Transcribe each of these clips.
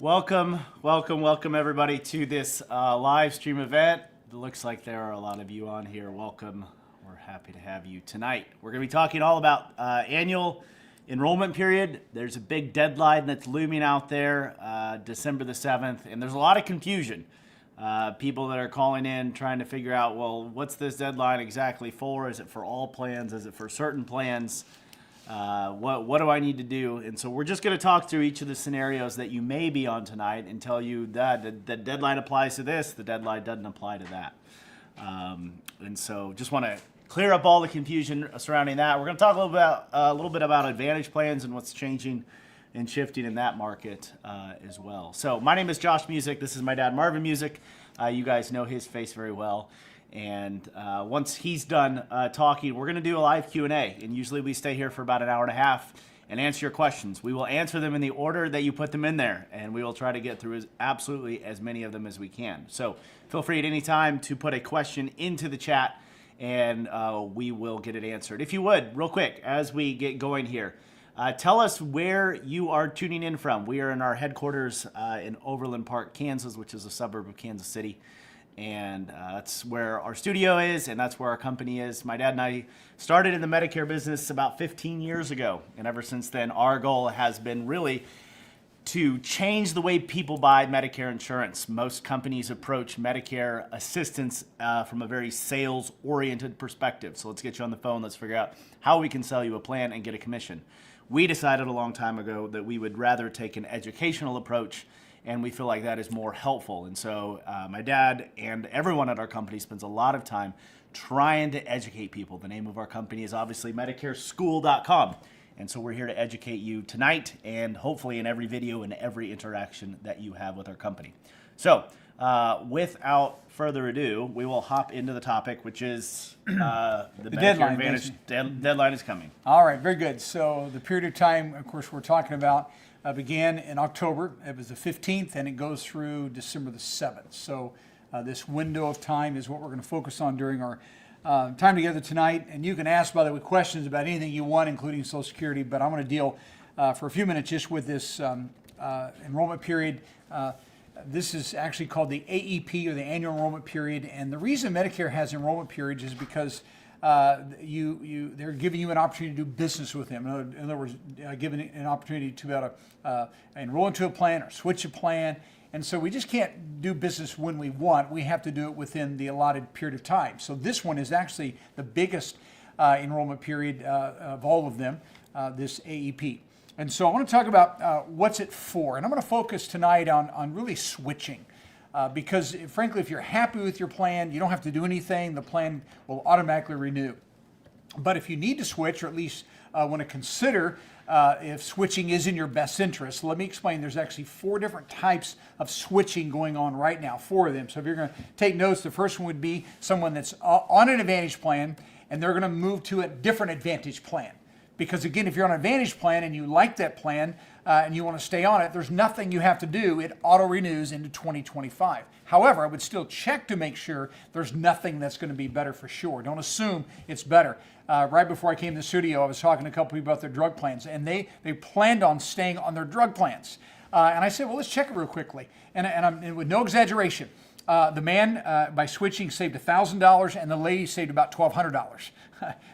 Welcome everybody to this live stream event. It looks like there are a lot of you on here. Welcome. We're happy to have you tonight. We're going to be talking all about annual enrollment period. There's a big deadline that's looming out there, December the 7th, and there's a lot of confusion. People that are calling in trying to figure out, well, what's this deadline exactly for? Is it for all plans? Is it for certain plans? What do I need to do? And so we're just going to talk through each of the scenarios that you may be on tonight and tell you that the deadline applies to this, the deadline doesn't apply to that. And so just want to clear up all the confusion surrounding that. We're going to talk a little bit about Advantage plans and what's changing and shifting in that market as well. So my name is Josh Music. This is my dad, Marvin Music. You guys know his face very well. And once he's done talking, we're going to do a live Q&A. And usually we stay here for about an hour and a half and answer your questions. We will answer them in the order that you put them in there. And we will try to get through absolutely as many of them as we can. So feel free at any time to put a question into the chat and we will get it answered. If you would, real quick, as we get going here, tell us where you are tuning in from. We are in our headquarters in Overland Park, Kansas, which is a suburb of Kansas City. And that's where our studio is, and that's where our company is. My dad and I started in the Medicare business about 15 years ago. And ever since then, our goal has been really to change the way people buy Medicare insurance. Most companies approach Medicare assistance from a very sales-oriented perspective. So let's get you on the phone. Let's figure out how we can sell you a plan and get a commission. We decided a long time ago that we would rather take an educational approach, and we feel like that is more helpful. And so my dad and everyone at our company spends a lot of time trying to educate people. The name of our company is obviously MedicareSchool.com. And so we're here to educate you tonight and hopefully in every video and every interaction that you have with our company. So without further ado, we will hop into the topic, which is the Medicare deadline, Advantage deadline is coming. All right, very good. So the period of time, of course, we're talking about began in October. It was the 15th, and it goes through December the 7th. So this window of time is what we're going to focus on during our time together tonight. And you can ask, by the way, questions about anything you want, including Social Security, but I'm going to deal for a few minutes just with this enrollment period. This is actually called the AEP, or the Annual Enrollment Period. And the reason Medicare has enrollment periods is because they're giving you an opportunity to do business with them. In other words, giving an opportunity to be able to enroll into a plan or switch a plan. And so we just can't do business when we want. We have to do it within the allotted period of time. So this one is actually the biggest enrollment period of all of them, this AEP. And so I want to talk about what's it for. And I'm going to focus tonight on really switching. Because frankly, if you're happy with your plan, you don't have to do anything. The plan will automatically renew. But if you need to switch, or at least want to consider if switching is in your best interest, let me explain. There's actually 4 different types of switching going on right now, 4 of them. So if you're going to take notes, the first one would be someone that's on an Advantage plan, and they're going to move to a different Advantage plan. Because again, if you're on an Advantage plan and you like that plan and you want to stay on it, there's nothing you have to do. It auto-renews into 2025. However, I would still check to make sure there's nothing that's going to be better for sure. Don't assume it's better. Right before I came to the studio, I was talking to a couple people about their drug plans, and they planned on staying on their drug plans. And I said, well, let's check it real quickly. And with no exaggeration, the man, by switching, saved $1,000, and the lady saved about $1,200.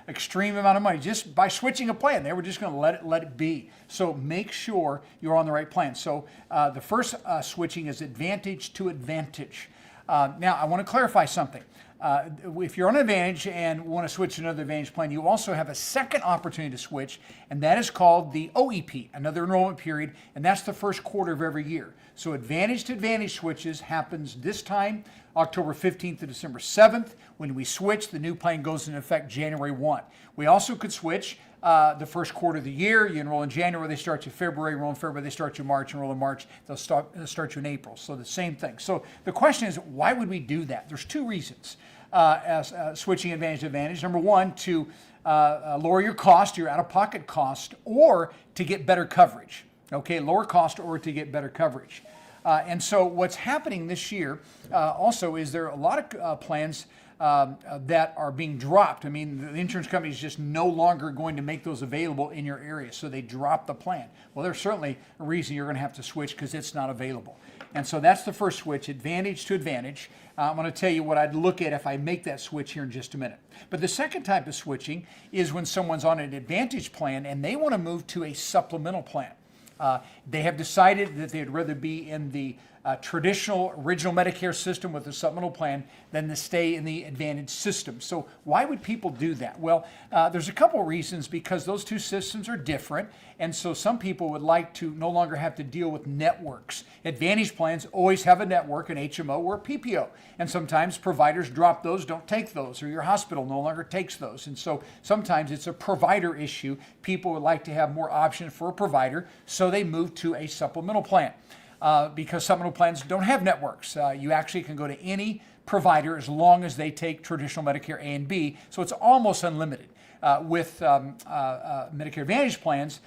Extreme amount of money just by switching a plan. They were just going to let it be. So make sure you're on the right plan. So the first switching is Advantage to Advantage. Now, I want to clarify something. If you're on Advantage and want to switch to another Advantage plan, you also have a second opportunity to switch, and that is called the OEP, another enrollment period, and that's the first quarter of every year. So Advantage to Advantage switches happens this time, October 15th to December 7th. When we switch, the new plan goes into effect January 1. We also could switch the first quarter of the year. You enroll in January, they start you February, enroll in February, they start you March, enroll in March, they'll start you in April. So the same thing. So the question is, why would we do that? There's 2 reasons as switching Advantage to Advantage. Number one, to lower your cost, your out-of-pocket cost, or to get better coverage. Okay, lower cost or to get better coverage. And so what's happening this year also is there are a lot of plans that are being dropped. I mean, the insurance company is just no longer going to make those available in your area, so they drop the plan. Well, there's certainly a reason you're going to have to switch because it's not available. And so that's the first switch, Advantage to Advantage. I'm going to tell you what I'd look at if I make that switch here in just a minute. But the second type of switching is when someone's on an Advantage plan and they want to move to a supplemental plan. They have decided that they'd rather be in the traditional original Medicare system with a supplemental plan than to stay in the Advantage system. So why would people do that? Well, there's a couple reasons, because those two systems are different. And so some people would like to no longer have to deal with networks. Advantage plans always have a network, an HMO or a PPO. And sometimes providers drop those, don't take those, or your hospital no longer takes those. And so sometimes it's a provider issue. People would like to have more options for a provider, so they move to a supplemental plan. Because supplemental plans don't have networks. You actually can go to any provider as long as they take traditional Medicare A and B, so it's almost unlimited. With Medicare Advantage plans,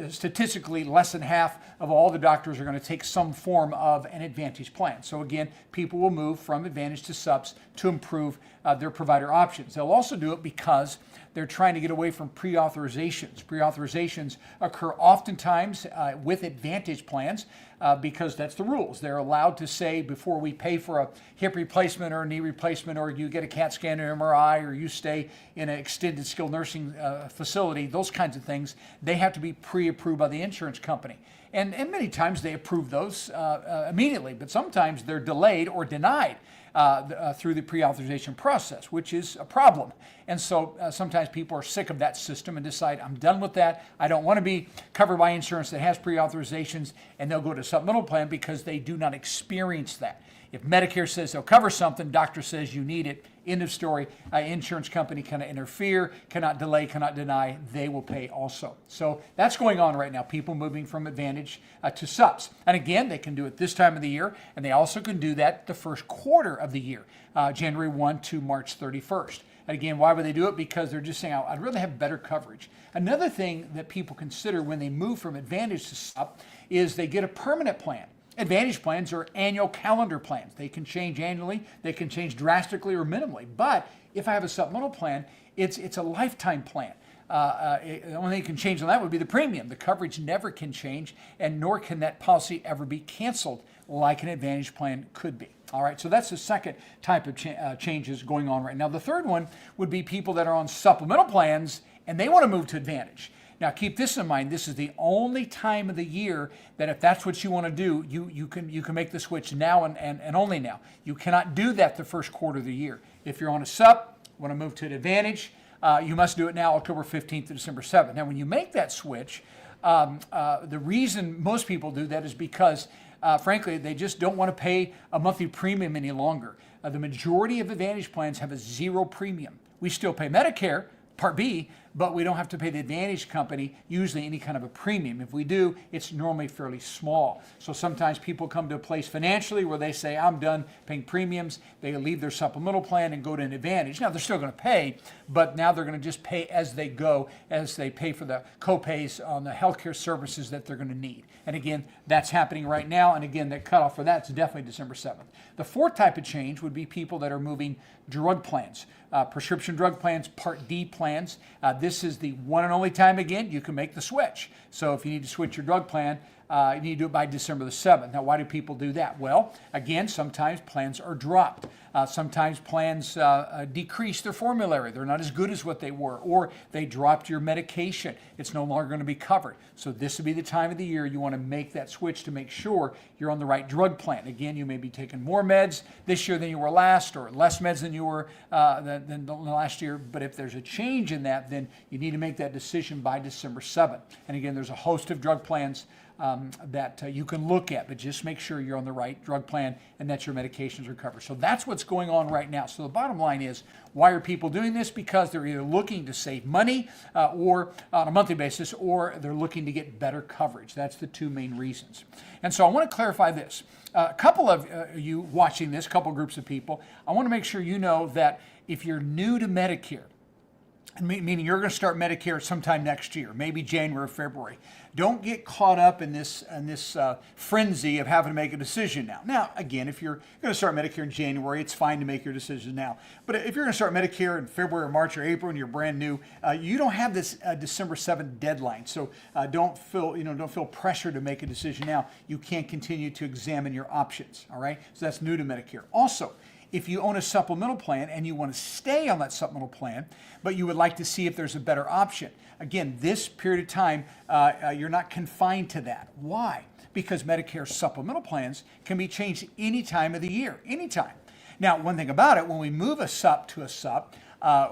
statistically less than half of all the doctors are going to take some form of an Advantage plan. So again, people will move from Advantage to subs to improve their provider options. They'll also do it because they're trying to get away from pre-authorizations. Pre-authorizations occur oftentimes with Advantage plans because that's the rules. They're allowed to say, before we pay for a hip replacement or a knee replacement, or you get a CAT scan or MRI, or you stay in an extended skilled nursing facility, those kinds of things, they have to be pre-approved by the insurance company. And many times they approve those immediately, but sometimes they're delayed or denied through the pre-authorization process, which is a problem. And so sometimes people are sick of that system and decide, I'm done with that. I don't want to be covered by insurance that has pre-authorizations, and they'll go to a supplemental plan because they do not experience that. If Medicare says they'll cover something, doctor says you need it, end of story. Insurance company cannot interfere, cannot delay, cannot deny. They will pay also. So that's going on right now, people moving from Advantage to subs. And again, they can do it this time of the year, and they also can do that the first quarter of the year, January 1 to March 31st. And again, why would they do it? Because they're just saying, I'd rather have better coverage. Another thing that people consider when they move from Advantage to sub is they get a permanent plan. Advantage plans are annual calendar plans. They can change annually, they can change drastically or minimally. But if I have a supplemental plan, it's a lifetime plan. The only thing that can change on that would be the premium. The coverage never can change, and nor can that policy ever be canceled like an Advantage plan could be. All right, so that's the second type of changes going on right now. The third one would be people that are on supplemental plans and they want to move to Advantage. Now, keep this in mind. This is the only time of the year that if that's what you want to do, you can make the switch now and only now. You cannot do that the first quarter of the year. If you're on a sub, want to move to an Advantage, you must do it now, October 15th to December 7th. Now, when you make that switch, the reason most people do that is because, frankly, they just don't want to pay a monthly premium any longer. The majority of Advantage plans have a zero premium. We still pay Medicare, Part B, but we don't have to pay the Advantage company usually any kind of a premium. If we do, it's normally fairly small. So sometimes people come to a place financially where they say, I'm done paying premiums. They leave their supplemental plan and go to an Advantage. Now, they're still going to pay, but now they're going to just pay as they go, as they pay for the co-pays on the healthcare services that they're going to need. And again, that's happening right now. And again, the cutoff for that is definitely December 7th. The fourth type of change would be people that are moving drug plans, prescription drug plans, Part D plans. This is the one and only time, again, you can make the switch. So if you need to switch your drug plan, you need to do it by December the 7th. Now, why do people do that? Well, again, sometimes plans are dropped. Sometimes plans decrease their formulary. They're not as good as what they were, or they dropped your medication. It's no longer going to be covered. So this would be the time of the year you want to make that switch to make sure you're on the right drug plan. Again, you may be taking more meds this year than you were last, or less meds than you were than the last year. But if there's a change in that, then you need to make that decision by December 7th. And again, there's a host of drug plans that you can look at, but just make sure you're on the right drug plan and that your medications are covered. So that's what's going on right now. So the bottom line is, why are people doing this? Because they're either looking to save money or on a monthly basis, or they're looking to get better coverage. That's the two main reasons. And so I want to clarify this. A couple of you watching this, a couple groups of people, I want to make sure you know that if you're new to Medicare, Meaning you're going to start Medicare sometime next year, maybe January or February. Don't get caught up in this frenzy of having to make a decision now. Now, again, if you're going to start Medicare in January, it's fine to make your decision now. But if you're going to start Medicare in February or March or April and you're brand new, you don't have this December 7th deadline. So don't feel pressure to make a decision now. You can't continue to examine your options. All right. So that's new to Medicare. Also, if you own a supplemental plan and you want to stay on that supplemental plan, but you would like to see if there's a better option, again, this period of time, you're not confined to that. Why? Because Medicare supplemental plans can be changed any time of the year, anytime. Now, one thing about it, when we move a SUP to a SUP,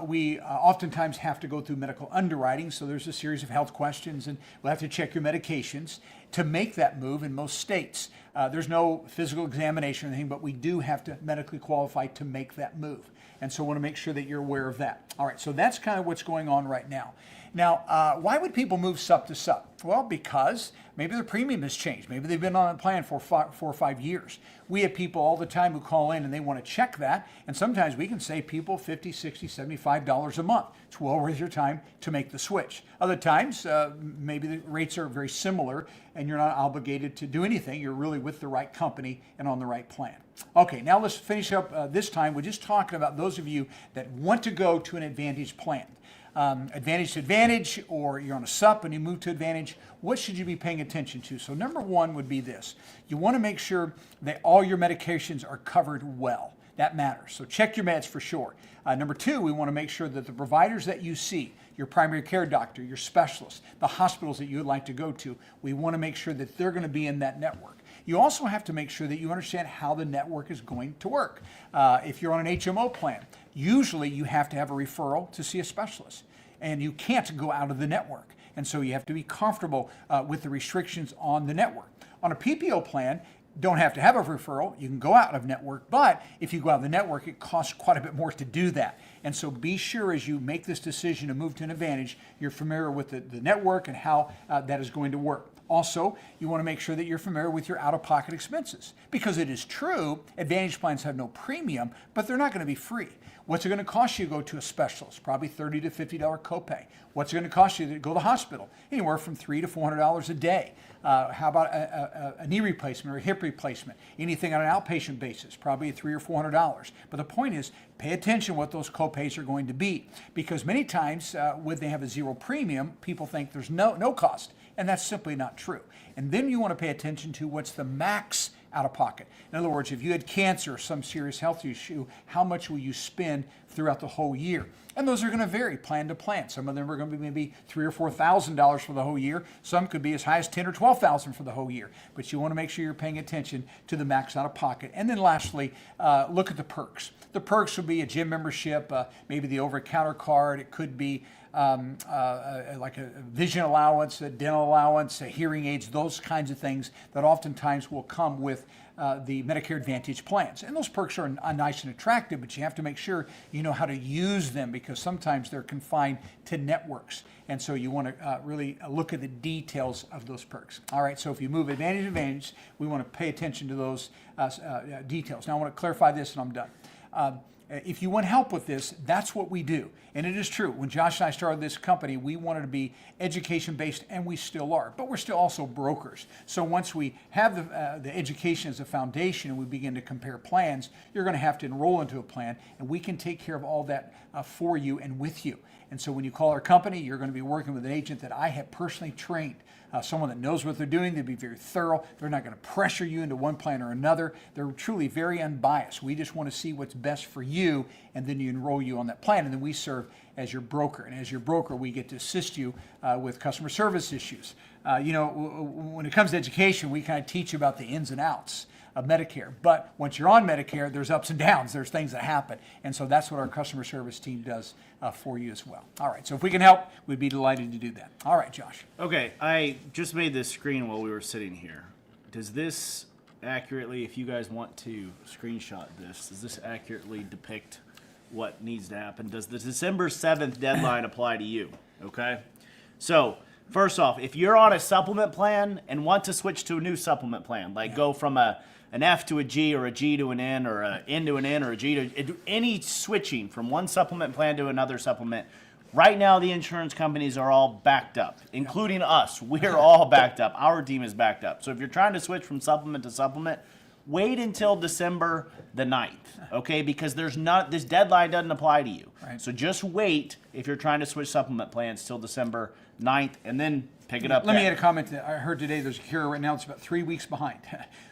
we oftentimes have to go through medical underwriting, so there's a series of health questions, and we'll have to check your medications to make that move in most states. There's no physical examination or anything, but we do have to medically qualify to make that move. And so I want to make sure that you're aware of that. All right, so that's kind of what's going on right now. Now, why would people move SUP to SUP? Well, because maybe their premium has changed. Maybe they've been on a plan for 4 or 5 years. We have people all the time who call in and they want to check that. And sometimes we can save people $50, $60, $75 a month. It's well worth your time to make the switch. Other times, maybe the rates are very similar and you're not obligated to do anything. You're really with the right company and on the right plan. Okay, now let's finish up this time. We're just talking about those of you that want to go to an Advantage plan. Advantage to Advantage, or you're on a SUP and you move to Advantage, what should you be paying attention to? So number one would be this. You want to make sure that all your medications are covered well. That matters. So check your meds for sure. Number two, we want to make sure that the providers that you see, your primary care doctor, your specialist, the hospitals that you would like to go to, we want to make sure that they're going to be in that network. You also have to make sure that you understand how the network is going to work. If you're on an HMO plan, usually you have to have a referral to see a specialist, and you can't go out of the network. And so you have to be comfortable with the restrictions on the network. On a PPO plan, don't have to have a referral. You can go out of network, but if you go out of the network, it costs quite a bit more to do that. And so be sure as you make this decision to move to an Advantage, you're familiar with the network and how that is going to work. Also, you want to make sure that you're familiar with your out-of-pocket expenses, because it is true, Advantage plans have no premium, but they're not going to be free. What's it going to cost you to go to a specialist? Probably $30 to $50 copay. What's it going to cost you to go to the hospital? Anywhere from $300 to $400 a day. How about a knee replacement or a hip replacement? Anything on an outpatient basis, probably $300 or $400. But the point is, pay attention what those copays are going to be, because many times when they have a zero premium, people think there's no cost, and that's simply not true. And then you want to pay attention to what's the max out of pocket. In other words, if you had cancer or some serious health issue, how much will you spend throughout the whole year? And those are going to vary plan to plan. Some of them are going to be maybe $3,000 or $4,000 for the whole year. Some could be as high as $10,000 or $12,000 for the whole year. But you want to make sure you're paying attention to the max out of pocket. And then lastly, look at the perks. The perks would be a gym membership, maybe the over-the-counter card. It could be like a vision allowance, a dental allowance, hearing aids, those kinds of things that oftentimes will come with the Medicare Advantage plans. And those perks are nice and attractive, but you have to make sure you know how to use them, because sometimes they're confined to networks. And so you want to really look at the details of those perks. All right, so if you move Advantage to Advantage, we want to pay attention to those details. Now I want to clarify this and I'm done. If you want help with this, that's what we do. And it is true. When Josh and I started this company, we wanted to be education-based, and we still are. But we're still also brokers. So once we have the education as a foundation and we begin to compare plans, you're going to have to enroll into a plan, and we can take care of all that for you and with you. And so when you call our company, you're going to be working with an agent that I have personally trained. Someone that knows what they're doing. They'll be very thorough. They're not going to pressure you into one plan or another. They're truly very unbiased. We just want to see what's best for you, and then you enroll you on that plan, and then we serve as your broker. And as your broker, we get to assist you with customer service issues. When it comes to education, we kind of teach you about the ins and outs of Medicare. But once you're on Medicare, there's ups and downs. There's things that happen. And so that's what our customer service team does for you as well. All right, so if we can help, we'd be delighted to do that. All right, Josh. Okay, I just made this screen while we were sitting here. Does this accurately, if you guys want to screenshot this, does this accurately depict what needs to happen? Does the December 7th deadline apply to you? Okay, so first off, if you're on a supplement plan and want to switch to a new supplement plan, like go from an F to a G, or a G to an N, or an N to an N, or a G to any switching from one supplement plan to another supplement, Right now, the insurance companies are all backed up, including us. We're all backed up. Our team is backed up. So if you're trying to switch from supplement to supplement, wait until December the 9th, okay? Because this deadline doesn't apply to you. Right. So just wait if you're trying to switch supplement plans till December 9th, and then pick it up. Let me add a comment that I heard today. There's a carrier right now that's about 3 weeks behind.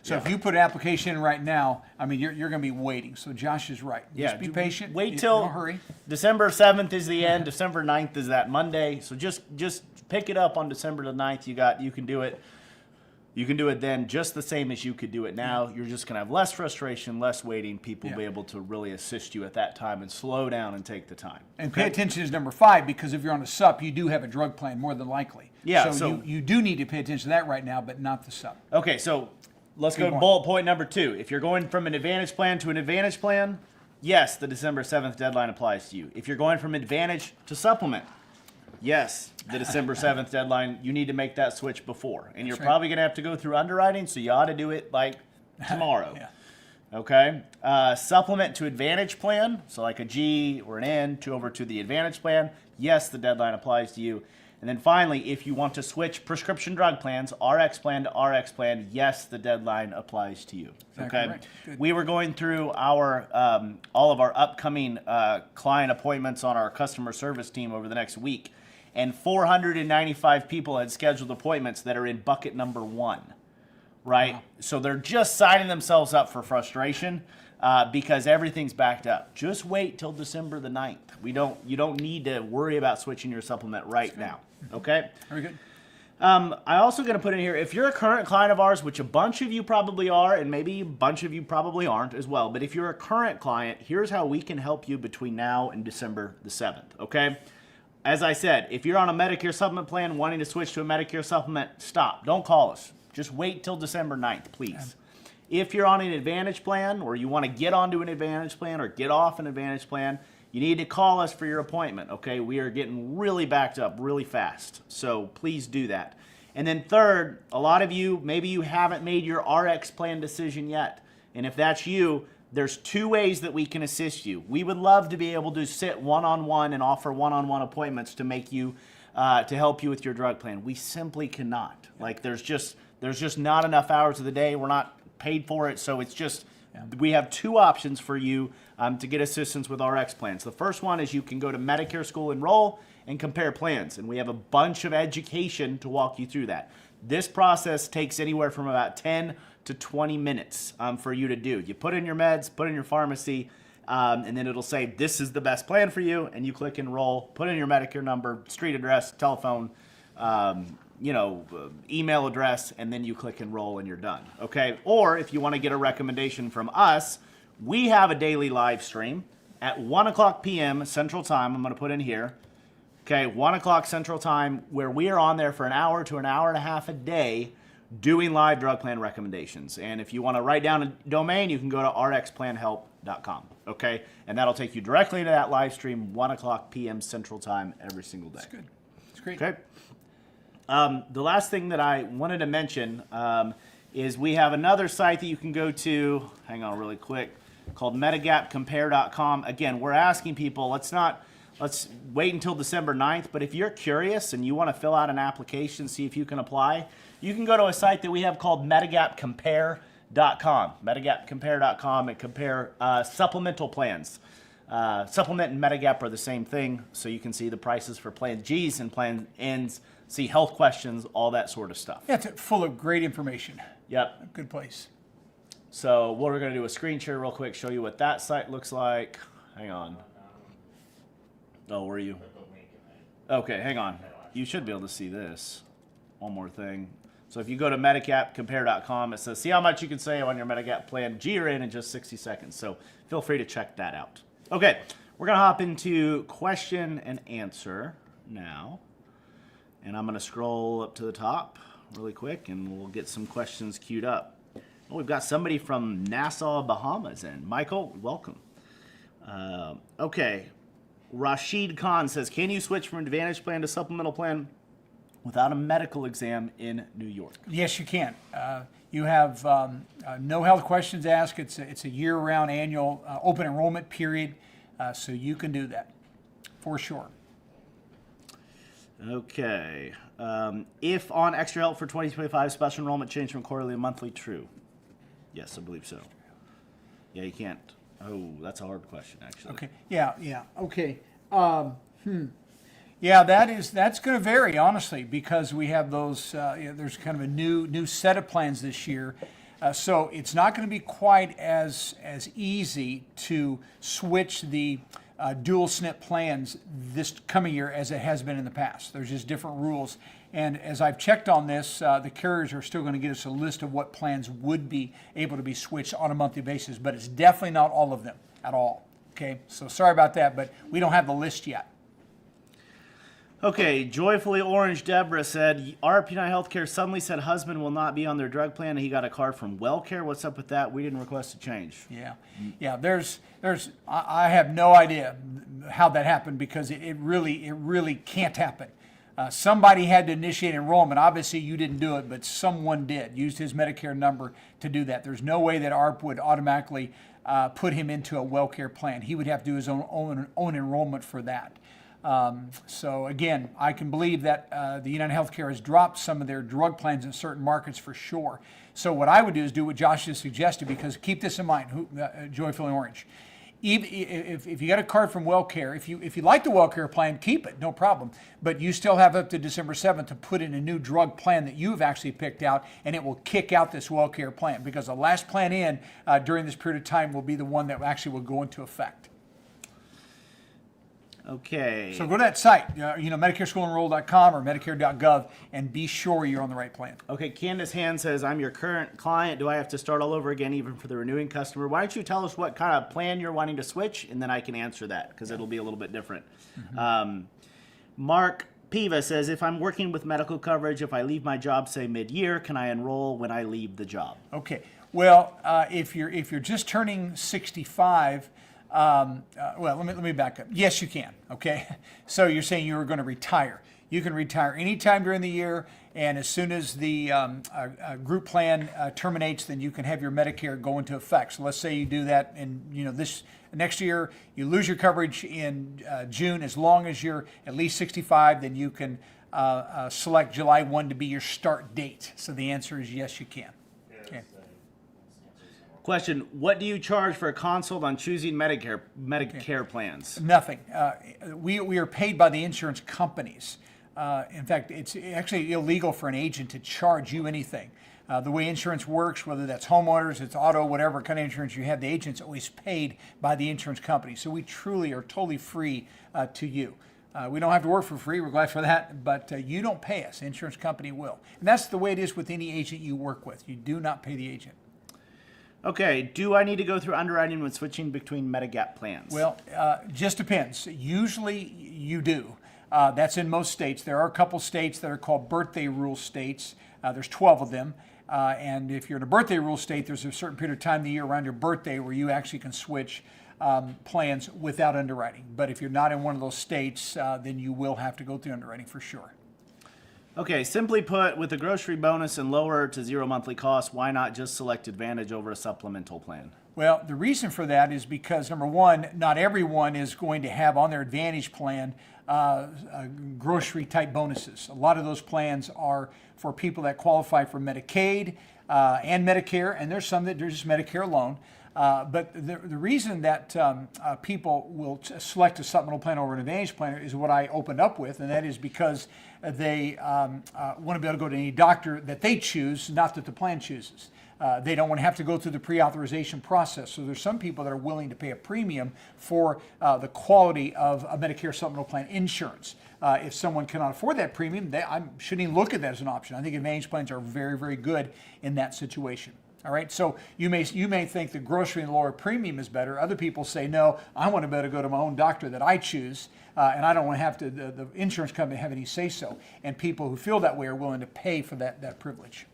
So if you put an application in right now, I mean, you're going to be waiting. So Josh is right. Just be patient. Wait till don't hurry. December 7th is the end. December 9th is that Monday. So just pick it up on December the 9th. You can do it. You can do it then just the same as you could do it now. You're just going to have less frustration, less waiting. People will be able to really assist you at that time and slow down and take the time. And pay attention is number 5, because if you're on a SUP, you do have a drug plan more than likely. Yeah, So you do need to pay attention to that right now, but not the SUP. Okay, so let's go to bullet point number 2. If you're going from an Advantage plan to an Advantage plan, yes, the December 7th deadline applies to you. If you're going from Advantage to Supplement, yes, the December 7th deadline, you need to make that switch before. And you're probably going to have to go through underwriting, so you ought to do it like tomorrow. Okay? Supplement to Advantage plan, so like a G or an N to over to the Advantage plan, yes, the deadline applies to you. And then finally, if you want to switch prescription drug plans, RX plan to RX plan, yes, the deadline applies to you. Exactly Okay? right. Good. We were going through our all of our upcoming client appointments on our customer service team over the next week, and 495 people had scheduled appointments that are in bucket number 1, right? Wow. So they're just signing themselves up for frustration because everything's backed up. Just wait till December the 9th. You don't need to worry about switching your supplement right now, okay? Very good. I also going to put in here, if you're a current client of ours, which a bunch of you probably are, and maybe a bunch of you probably aren't as well, but if you're a current client, here's how we can help you between now and December the 7th, okay? As I said, if you're on a Medicare supplement plan wanting to switch to a Medicare supplement, stop. Don't call us. Just wait till December 9th, please. If you're on an Advantage plan, or you want to get onto an Advantage plan or get off an Advantage plan, you need to call us for your appointment, okay? We are getting really backed up really fast, so please do that. And then third, a lot of you, maybe you haven't made your RX plan decision yet. And if that's you, there's 2 ways that we can assist you. We would love to be able to sit one-on-one and offer one-on-one appointments to make you, to help you with your drug plan. We simply cannot. Like there's just not enough hours of the day. We're not paid for it, so it's just, we have 2 options for you to get assistance with RX plans. The first one is you can go to Medicare School Enroll and compare plans, and we have a bunch of education to walk you through that. This process takes anywhere from about 10 to 20 minutes for you to do. You put in your meds, put in your pharmacy, and then it'll say, this is the best plan for you, and you click enroll, put in your Medicare number, street address, telephone, email address, and then you click enroll and you're done, okay? Or if you want to get a recommendation from us, we have a daily live stream at 1 o'clock p.m. Central Time. I'm going to put in here, okay, 1 o'clock Central Time, where we are on there for an hour to an hour and a half a day doing live drug plan recommendations. And if you want to write down a domain, you can go to rxplanhelp.com, okay? And that'll take you directly to that live stream, 1 o'clock p.m. Central Time every single day. That's good. That's great. Okay. The last thing that I wanted to mention is we have another site that you can go to, hang on really quick, called metagapcompare.com. Again, we're asking people, let's wait until December 9th, but if you're curious and you want to fill out an application, see if you can apply, you can go to a site that we have called metagapcompare.com. Metagapcompare.com and compare supplemental plans. Supplement and Medigap are the same thing, so you can see the prices for plan Gs and plan Ns, see health questions, all that sort of stuff. Yeah, it's full of great information. Yep. Good place. So we're going to do a screen share real quick, show you what that site looks like. Hang on. Oh, were you? Okay, hang on. You should be able to see this. One more thing. So if you go to metagapcompare.com, it says, see how much you can save on your Medigap plan G or N in just 60 seconds. So feel free to check that out. Okay, we're going to hop into question and answer now. And I'm going to scroll up to the top really quick, and we'll get some questions queued up. Oh, we've got somebody from Nassau, Bahamas in. Michael, welcome. Okay. Rashid Khan says, can you switch from Advantage plan to supplemental plan without a medical exam in New York? Yes, you can. You have no health questions asked. It's a year-round annual open enrollment period, so you can do that for sure. Okay. If on extra help for 2025, special enrollment changed from quarterly to monthly, true? Yes, I believe so. Yeah, you can't. Oh, that's a hard question, actually. Okay, yeah, okay. Yeah, that's going to vary, honestly, because we have those, there's kind of a new set of plans this year. So it's not going to be quite as easy to switch the dual SNP plans this coming year as it has been in the past. There's just different rules. And as I've checked on this, the carriers are still going to get us a list of what plans would be able to be switched on a monthly basis, but it's definitely not all of them at all. Okay, so sorry about that, but we don't have the list yet. Okay, Joyfully Orange Deborah said, RP9 Healthcare suddenly said husband will not be on their drug plan and he got a card from WellCare. What's up with that? We didn't request a change. Yeah, I have no idea how that happened because it really can't happen. Somebody had to initiate enrollment. Obviously, you didn't do it, but someone did, used his Medicare number to do that. There's no way that ARP would automatically put him into a WellCare plan. He would have to do his own enrollment for that. So again, I can believe that the United Healthcare has dropped some of their drug plans in certain markets for sure. So what I would do is do what Josh just suggested, because keep this in mind, Joyful Orange. If you got a card from WellCare, if you like the WellCare plan, keep it, no problem. But you still have up to December 7th to put in a new drug plan that you've actually picked out, and it will kick out this WellCare plan, because the last plan in during this period of time will be the one that actually will go into effect. Okay. So go to that site, MedicareSchoolEnroll.com or Medicare.gov, and be sure you're on the right plan. Okay, Candace Hand says, I'm your current client. Do I have to start all over again, even for the renewing customer? Why don't you tell us what kind of plan you're wanting to switch, and then I can answer that, because it'll be a little bit different. Mm-hmm. Mark Piva says, if I'm working with medical coverage, if I leave my job, say mid-year, can I enroll when I leave the job? Okay. Well, if you're just turning 65, well, let me back up. Yes, you can. Okay, so you're saying you were going to retire. You can retire anytime during the year, and as soon as the group plan terminates, then you can have your Medicare go into effect. So let's say you do that, and this next year you lose your coverage in June. As long as you're at least 65, then you can select July 1 to be your start date. So the answer is yes, you can. Okay. Question, what do you charge for a consult on choosing Medicare plans? Nothing. We are paid by the insurance companies. In fact, it's actually illegal for an agent to charge you anything. The way insurance works, whether that's homeowners, it's auto, whatever kind of insurance you have, the agent's always paid by the insurance company. So we truly are totally free to you. We don't have to work for free, we're glad for that, but you don't pay us, the insurance company will. And that's the way it is with any agent you work with. You do not pay the agent. Okay, do I need to go through underwriting when switching between Medigap plans? Well, just depends. Usually you do. That's in most states. There are a couple states that are called birthday rule states. There's 12 of them. And if you're in a birthday rule state, there's a certain period of time of the year around your birthday where you actually can switch plans without underwriting. But if you're not in one of those states, then you will have to go through underwriting for sure. Okay, simply put, with the grocery bonus and lower to zero monthly cost, why not just select Advantage over a supplemental plan? Well, the reason for that is because, number one, not everyone is going to have on their Advantage plan grocery type bonuses. A lot of those plans are for people that qualify for Medicaid and Medicare, and there's some that are just Medicare alone. But the reason that people will select a supplemental plan over an Advantage plan is what I opened up with, and that is because they want to be able to go to any doctor that they choose, not that the plan chooses. They don't want to have to go through the pre-authorization process. So there's some people that are willing to pay a premium for the quality of a Medicare supplemental plan insurance. If someone cannot afford that premium, I shouldn't even look at that as an option. I think Advantage plans are very, very good in that situation. All right, so you may think the grocery and lower premium is better. Other people say, no, I want to be able to go to my own doctor that I choose, and I don't want to have to the insurance company have any say so. And people who feel that way are willing to pay for that privilege.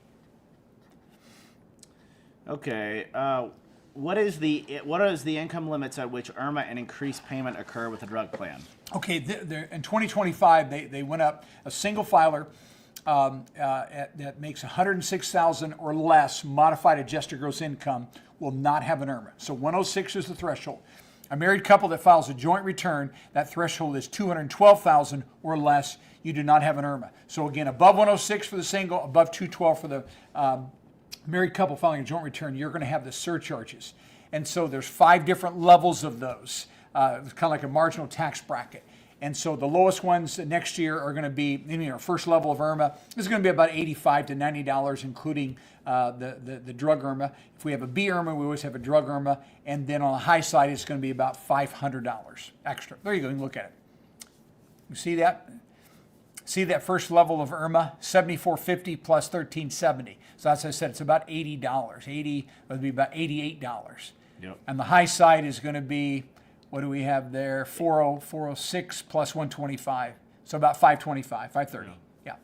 Okay, what is the income limits at which IRMA and increased payment occur with a drug plan? Okay, in 2025 they went up. A single filer that makes $106,000 or less modified adjusted gross income will not have an IRMA. So 106 is the threshold. A married couple that files a joint return, that threshold is $212,000 or less. you do not have an IRMA. So again, above 106 for the single, above 212 for the married couple filing a joint return, you're going to have the surcharges. And so there's 5 different levels of those. It's kind of like a marginal tax bracket. And so the lowest ones next year are going to be, our first level of IRMA is going to be about $85 to $90, including the drug IRMA. If we have a B IRMA, we always have a drug IRMA. And then on the high side, it's going to be about $500 extra. There you go. You can look at it. You see that? See that first level of IRMA, $74.50 plus $13.70. So as I said, it's about $80. 80 would be about $88. Yep. And the high side is going to be, what do we have there? 406 plus 125. So about 525, 530. Yeah.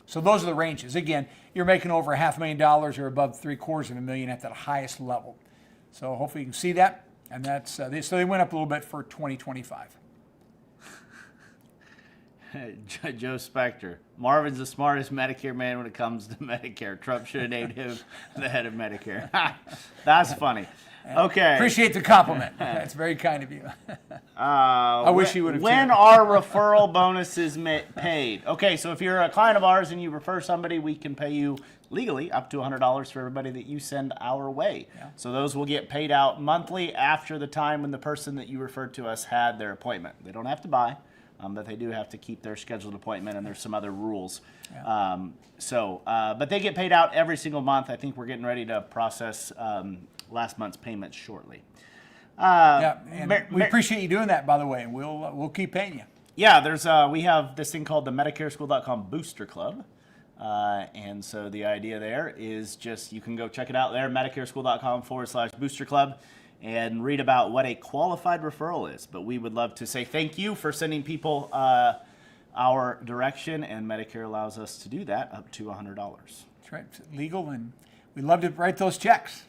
So those are the ranges. Again, you're making over $500,000 or above $750,000 at that highest level. So hopefully you can see that. And that's so they went up a little bit for 2025. Joe Spector. Marvin's the smartest Medicare man when it comes to Medicare. Trump should have named him the head of Medicare. That's funny. Okay. Appreciate the compliment. That's very kind of you. I wish you would have. When are referral bonuses paid? Okay, so if you're a client of ours and you refer somebody, we can pay you legally up to $100 for everybody that you send our way. Yeah. So those will get paid out monthly after the time when the person that you referred to us had their appointment. They don't have to buy. But they do have to keep their scheduled appointment, and there's some other rules. Yeah. But they get paid out every single month. I think we're getting ready to process last month's payments shortly. We appreciate you doing that, by the way, and we'll keep paying you. Yeah, we have this thing called the MedicareSchool.com Booster Club. And so the idea there is just you can go check it out there, MedicareSchool.com/Booster Club. And read about what a qualified referral is. But we would love to say thank you for sending people our direction, and Medicare allows us to do that up to $100. That's right. It's legal, and we love to write those checks.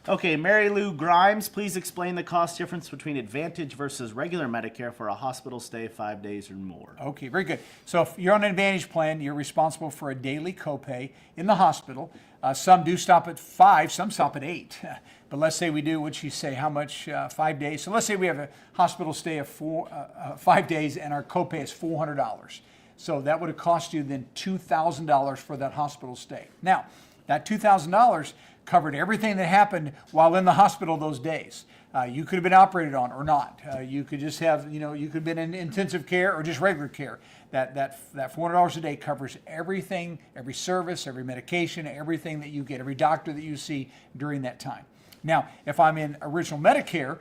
Okay, Mary Lou Grimes, please explain the cost difference between Advantage versus regular Medicare for a hospital stay 5 days or more. Okay, very good. So if you're on an Advantage plan, you're responsible for a daily copay in the hospital. Some do stop at 5, some stop at 8. But let's say we do, what'd she say, how much, 5 days? So let's say we have a hospital stay of 5 days and our copay is $400. So that would have cost you then $2,000 for that hospital stay. Now, that $2,000 covered everything that happened while in the hospital those days. You could have been operated on or not. You could just have, you could have been in intensive care or just regular care. That $400 a day covers everything, every service, every medication, everything that you get, every doctor that you see during that time. Now, if I'm in original Medicare,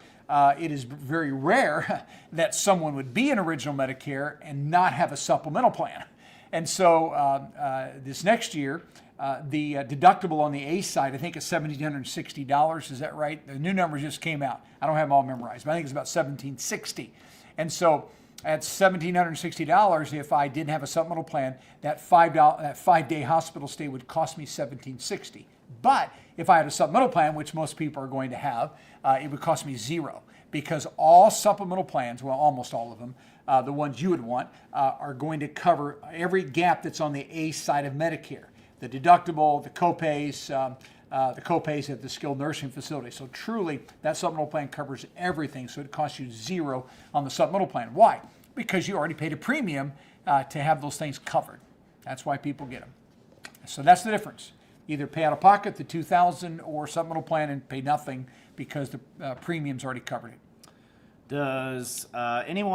it is very rare that someone would be in original Medicare and not have a supplemental plan. And so this next year, the deductible on the A side, I think is $1,760. Is that right? The new numbers just came out. I don't have them all memorized, but I think it's about $1,760. And so at $1,760, if I didn't have a supplemental plan, that 5-day hospital stay would cost me $1,760. But if I had a supplemental plan, which most people are going to have, it would cost me $0, because all supplemental plans, well, almost all of them, the ones you would want, are going to cover every gap that's on the A side of Medicare. The deductible, the copays at the skilled nursing facility. So truly, that supplemental plan covers everything, so it costs you $0 on the supplemental plan. Why? Because you already paid a premium to have those things covered. That's why people get them. So that's the difference. Either pay out of pocket the $2,000 or supplemental plan and pay nothing because the premium's already covered it. Does any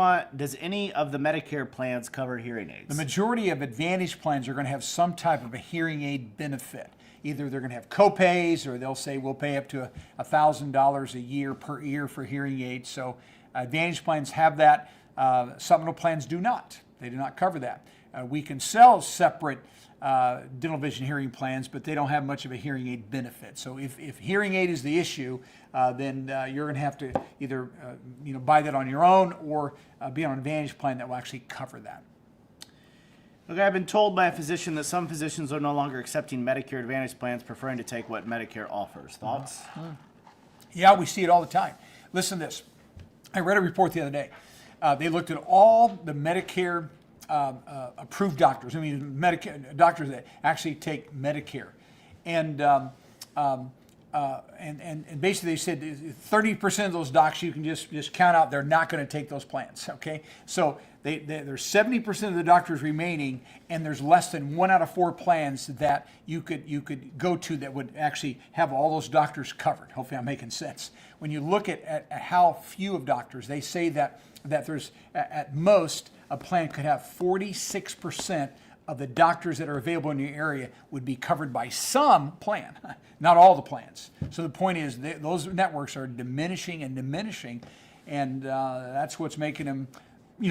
of the Medicare plans cover hearing aids? The majority of Advantage plans are going to have some type of a hearing aid benefit. Either they're going to have copays, or they'll say we'll pay up to $1,000 a year per ear for hearing aids. So Advantage plans have that. Supplemental plans do not. They do not cover that. We can sell separate dental vision hearing plans, but they don't have much of a hearing aid benefit. So if hearing aid is the issue, then you're going to have to either buy that on your own or be on an Advantage plan that will actually cover that. Okay, I've been told by a physician that some physicians are no longer accepting Medicare Advantage plans, preferring to take what Medicare offers. Thoughts? Yeah, we see it all the time. Listen to this. I read a report the other day. They looked at all the Medicare approved doctors, Medicare doctors that actually take Medicare. And and basically they said 30% of those docs you can just count out, they're not going to take those plans, okay? So there's 70% of the doctors remaining, and there's less than 1 out of 4 plans that you could go to that would actually have all those doctors covered. Hopefully I'm making sense. When you look at how few of doctors, they say that there's at most a plan could have 46% of the doctors that are available in your area would be covered by some plan, not all the plans. So the point is those networks are diminishing and diminishing, and that's what's making them,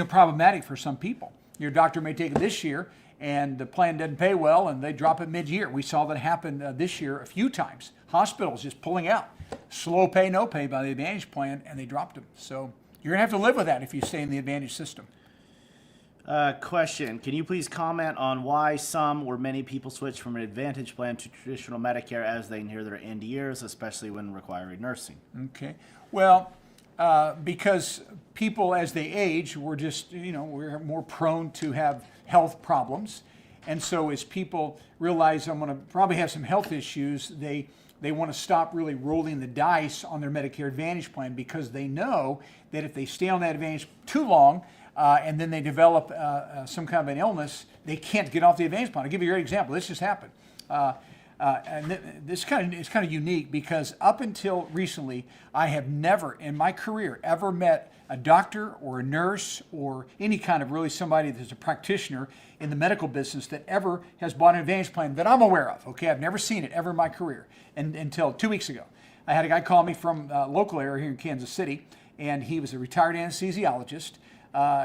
problematic for some people. Your doctor may take it this year, and the plan doesn't pay well, and they drop it mid-year. We saw that happen this year a few times. Hospitals just pulling out, slow pay, no pay by the Advantage plan, and they dropped them. So you're going to have to live with that if you stay in the Advantage system. Question. Can you please comment on why some or many people switch from an Advantage plan to traditional Medicare as they near their end years, especially when requiring nursing? Okay. Well, because people, as they age, we're more prone to have health problems. And so as people realize I'm going to probably have some health issues, they want to stop really rolling the dice on their Medicare Advantage plan, because they know that if they stay on that Advantage too long, and then they develop some kind of an illness, they can't get off the Advantage plan. I'll give you a great example. This just happened. And it's kind of unique, because up until recently, I have never in my career ever met a doctor or a nurse or any kind of really somebody that's a practitioner in the medical business that ever has bought an Advantage plan that I'm aware of. Okay, I've never seen it ever in my career, and until 2 weeks ago. I had a guy call me from a local area here in Kansas City, and he was a retired anesthesiologist.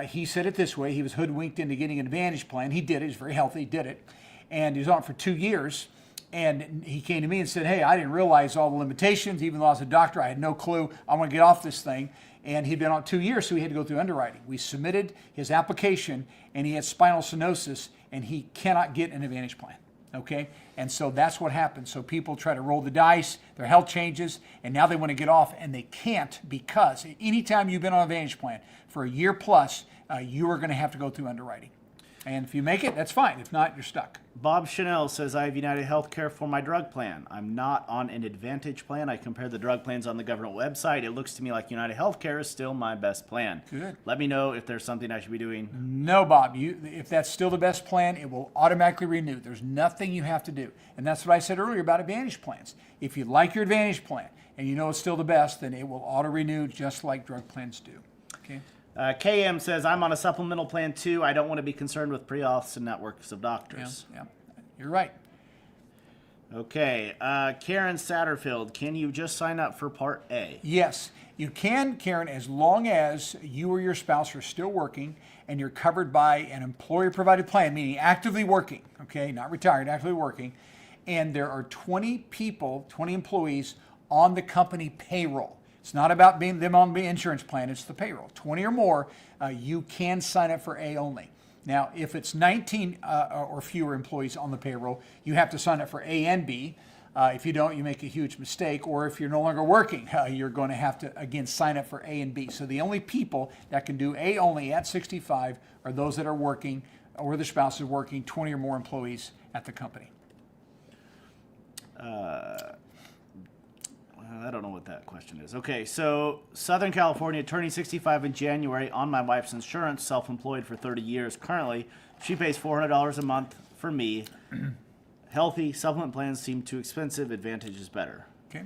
He said it this way: he was hoodwinked into getting an Advantage plan. He did it. He was very healthy. He did it. And he was on it for 2 years. And he came to me and said, hey, I didn't realize all the limitations. Even though I was a doctor, I had no clue. I want to get off this thing. And he'd been on 2 years, so he had to go through underwriting. We submitted his application, and he had spinal stenosis, and he cannot get an Advantage plan. Okay? And so that's what happens. So people try to roll the dice, their health changes, and now they want to get off, and they can't, because anytime you've been on an Advantage plan for a year plus, you are going to have to go through underwriting. And if you make it, that's fine. If not, you're stuck. Bob Chanel says, I have United Healthcare for my drug plan. I'm not on an Advantage plan. I compared the drug plans on the government website. It looks to me like United Healthcare is still my best plan. Good. Let me know if there's something I should be doing. No, Bob. If that's still the best plan, it will automatically renew. There's nothing you have to do. And that's what I said earlier about Advantage plans. If you like your Advantage plan and you know it's still the best, then it will auto-renew just like drug plans do. Okay. KM says, I'm on a supplemental plan too. I don't want to be concerned with pre-auths and networks of doctors. Yeah, you're right. Okay. Karen Satterfield, can you just sign up for Part A? Yes, you can, Karen, as long as you or your spouse are still working and you're covered by an employer-provided plan, meaning actively working, okay, not retired, actively working, and there are 20 employees on the company payroll. It's not about being them on the insurance plan, it's the payroll. 20 or more, you can sign up for A only. Now, if it's 19 or fewer employees on the payroll, you have to sign up for A and B. If you don't, you make a huge mistake. Or if you're no longer working, you're going to have to, again, sign up for A and B. So the only people that can do A only at 65 are those that are working or the spouse is working, 20 or more employees at the company. I don't know what that question is. Okay, so Southern California, turning 65 in January, on my wife's insurance, self-employed for 30 years. Currently, she pays $400 a month for me. Healthy supplement plans seem too expensive. Advantage is better. Okay.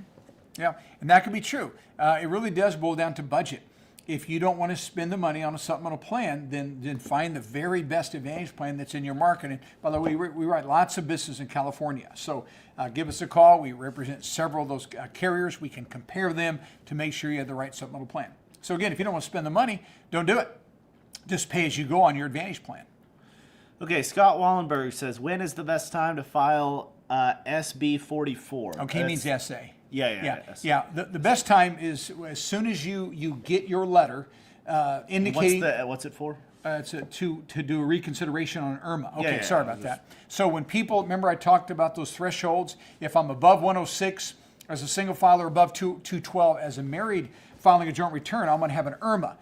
Yeah, and that could be true. It really does boil down to budget. If you don't want to spend the money on a supplemental plan, then find the very best Advantage plan that's in your market. And by the way, we write lots of business in California. So give us a call. We represent several of those carriers. We can compare them to make sure you have the right supplemental plan. So again, if you don't want to spend the money, don't do it. Just pay as you go on your Advantage plan. Okay, Scott Wallenberg says, when is the best time to file SB 44? Okay, he means SA. Yeah. The best time is as soon as you get your letter indicating. What's it for? It's to do a reconsideration on IRMA. Okay, Yeah, sorry about that. So when people, remember I talked about those thresholds. If I'm above 106 as a single filer, above 212 as a married filing a joint return, I'm going to have an IRMA.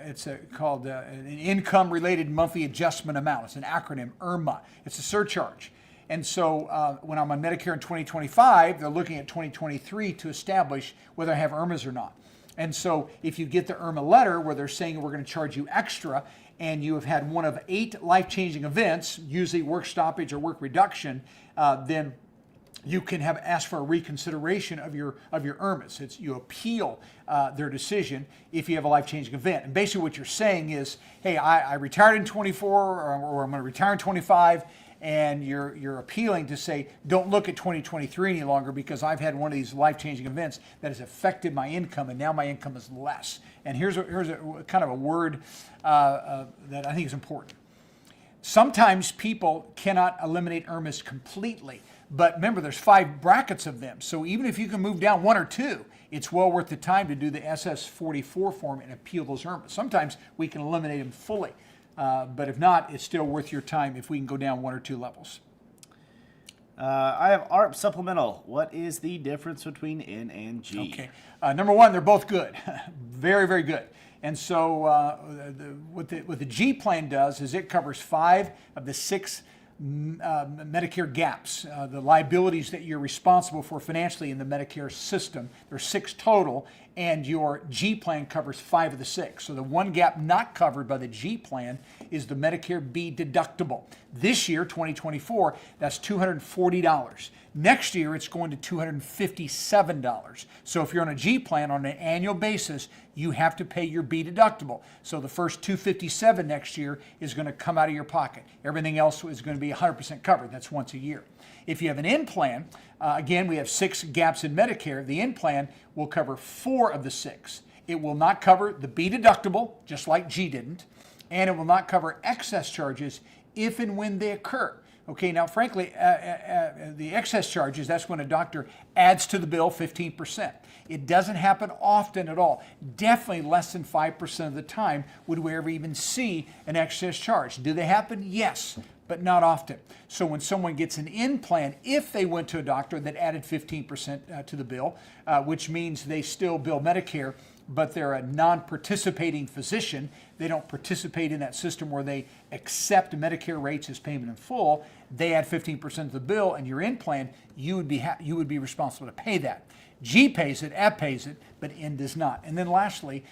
It's called an income-related monthly adjustment amount. It's an acronym, IRMA. It's a surcharge. And so when I'm on Medicare in 2025, they're looking at 2023 to establish whether I have IRMAs or not. And so if you get the IRMA letter where they're saying we're going to charge you extra, and you have had one of 8 life-changing events, usually work stoppage or work reduction, then you can have asked for a reconsideration of your IRMAs. You appeal their decision if you have a life-changing event. And basically what you're saying is, hey, I retired in 24 or I'm going to retire in 25, and you're appealing to say, don't look at 2023 any longer because I've had one of these life-changing events that has affected my income, and now my income is less. And here's a kind of a word that I think is important. Sometimes people cannot eliminate IRMAs completely, but remember there's 5 brackets of them. So even if you can move down 1 or 2, it's well worth the time to do the SS44 form and appeal those IRMAs. Sometimes we can eliminate them fully. But if not, it's still worth your time if we can go down 1 or 2 levels. I have ARP supplemental. What is the difference between N and G? Okay. Number one, they're both good. Very, very good. And so what the G plan does is it covers 5 of the 6 Medicare gaps, the liabilities that you're responsible for financially in the Medicare system. There's 6 total, and your G plan covers 5 of the 6. So the one gap not covered by the G plan is the Medicare B deductible. This year, 2024, that's $240. Next year, it's going to $257. So if you're on a G plan on an annual basis, you have to pay your B deductible. So the first $257 next year is going to come out of your pocket. Everything else is going to be 100% covered. That's once a year. If you have an N plan, again, we have 6 gaps in Medicare. The N plan will cover 4 of the 6. It will not cover the B deductible, just like G didn't, and it will not cover excess charges if and when they occur. Okay, now frankly, the excess charges, that's when a doctor adds to the bill 15%. It doesn't happen often at all. Definitely less than 5% of the time would we ever even see an excess charge. Do they happen? Yes, but not often. So when someone gets an N plan, if they went to a doctor that added 15% to the bill, which means they still bill Medicare, but they're a non-participating physician, they don't participate in that system where they accept Medicare rates as payment in full, they add 15% of the bill, and you're in plan, you would be responsible to pay that. G pays it, F pays it, but N does not. And then lastly,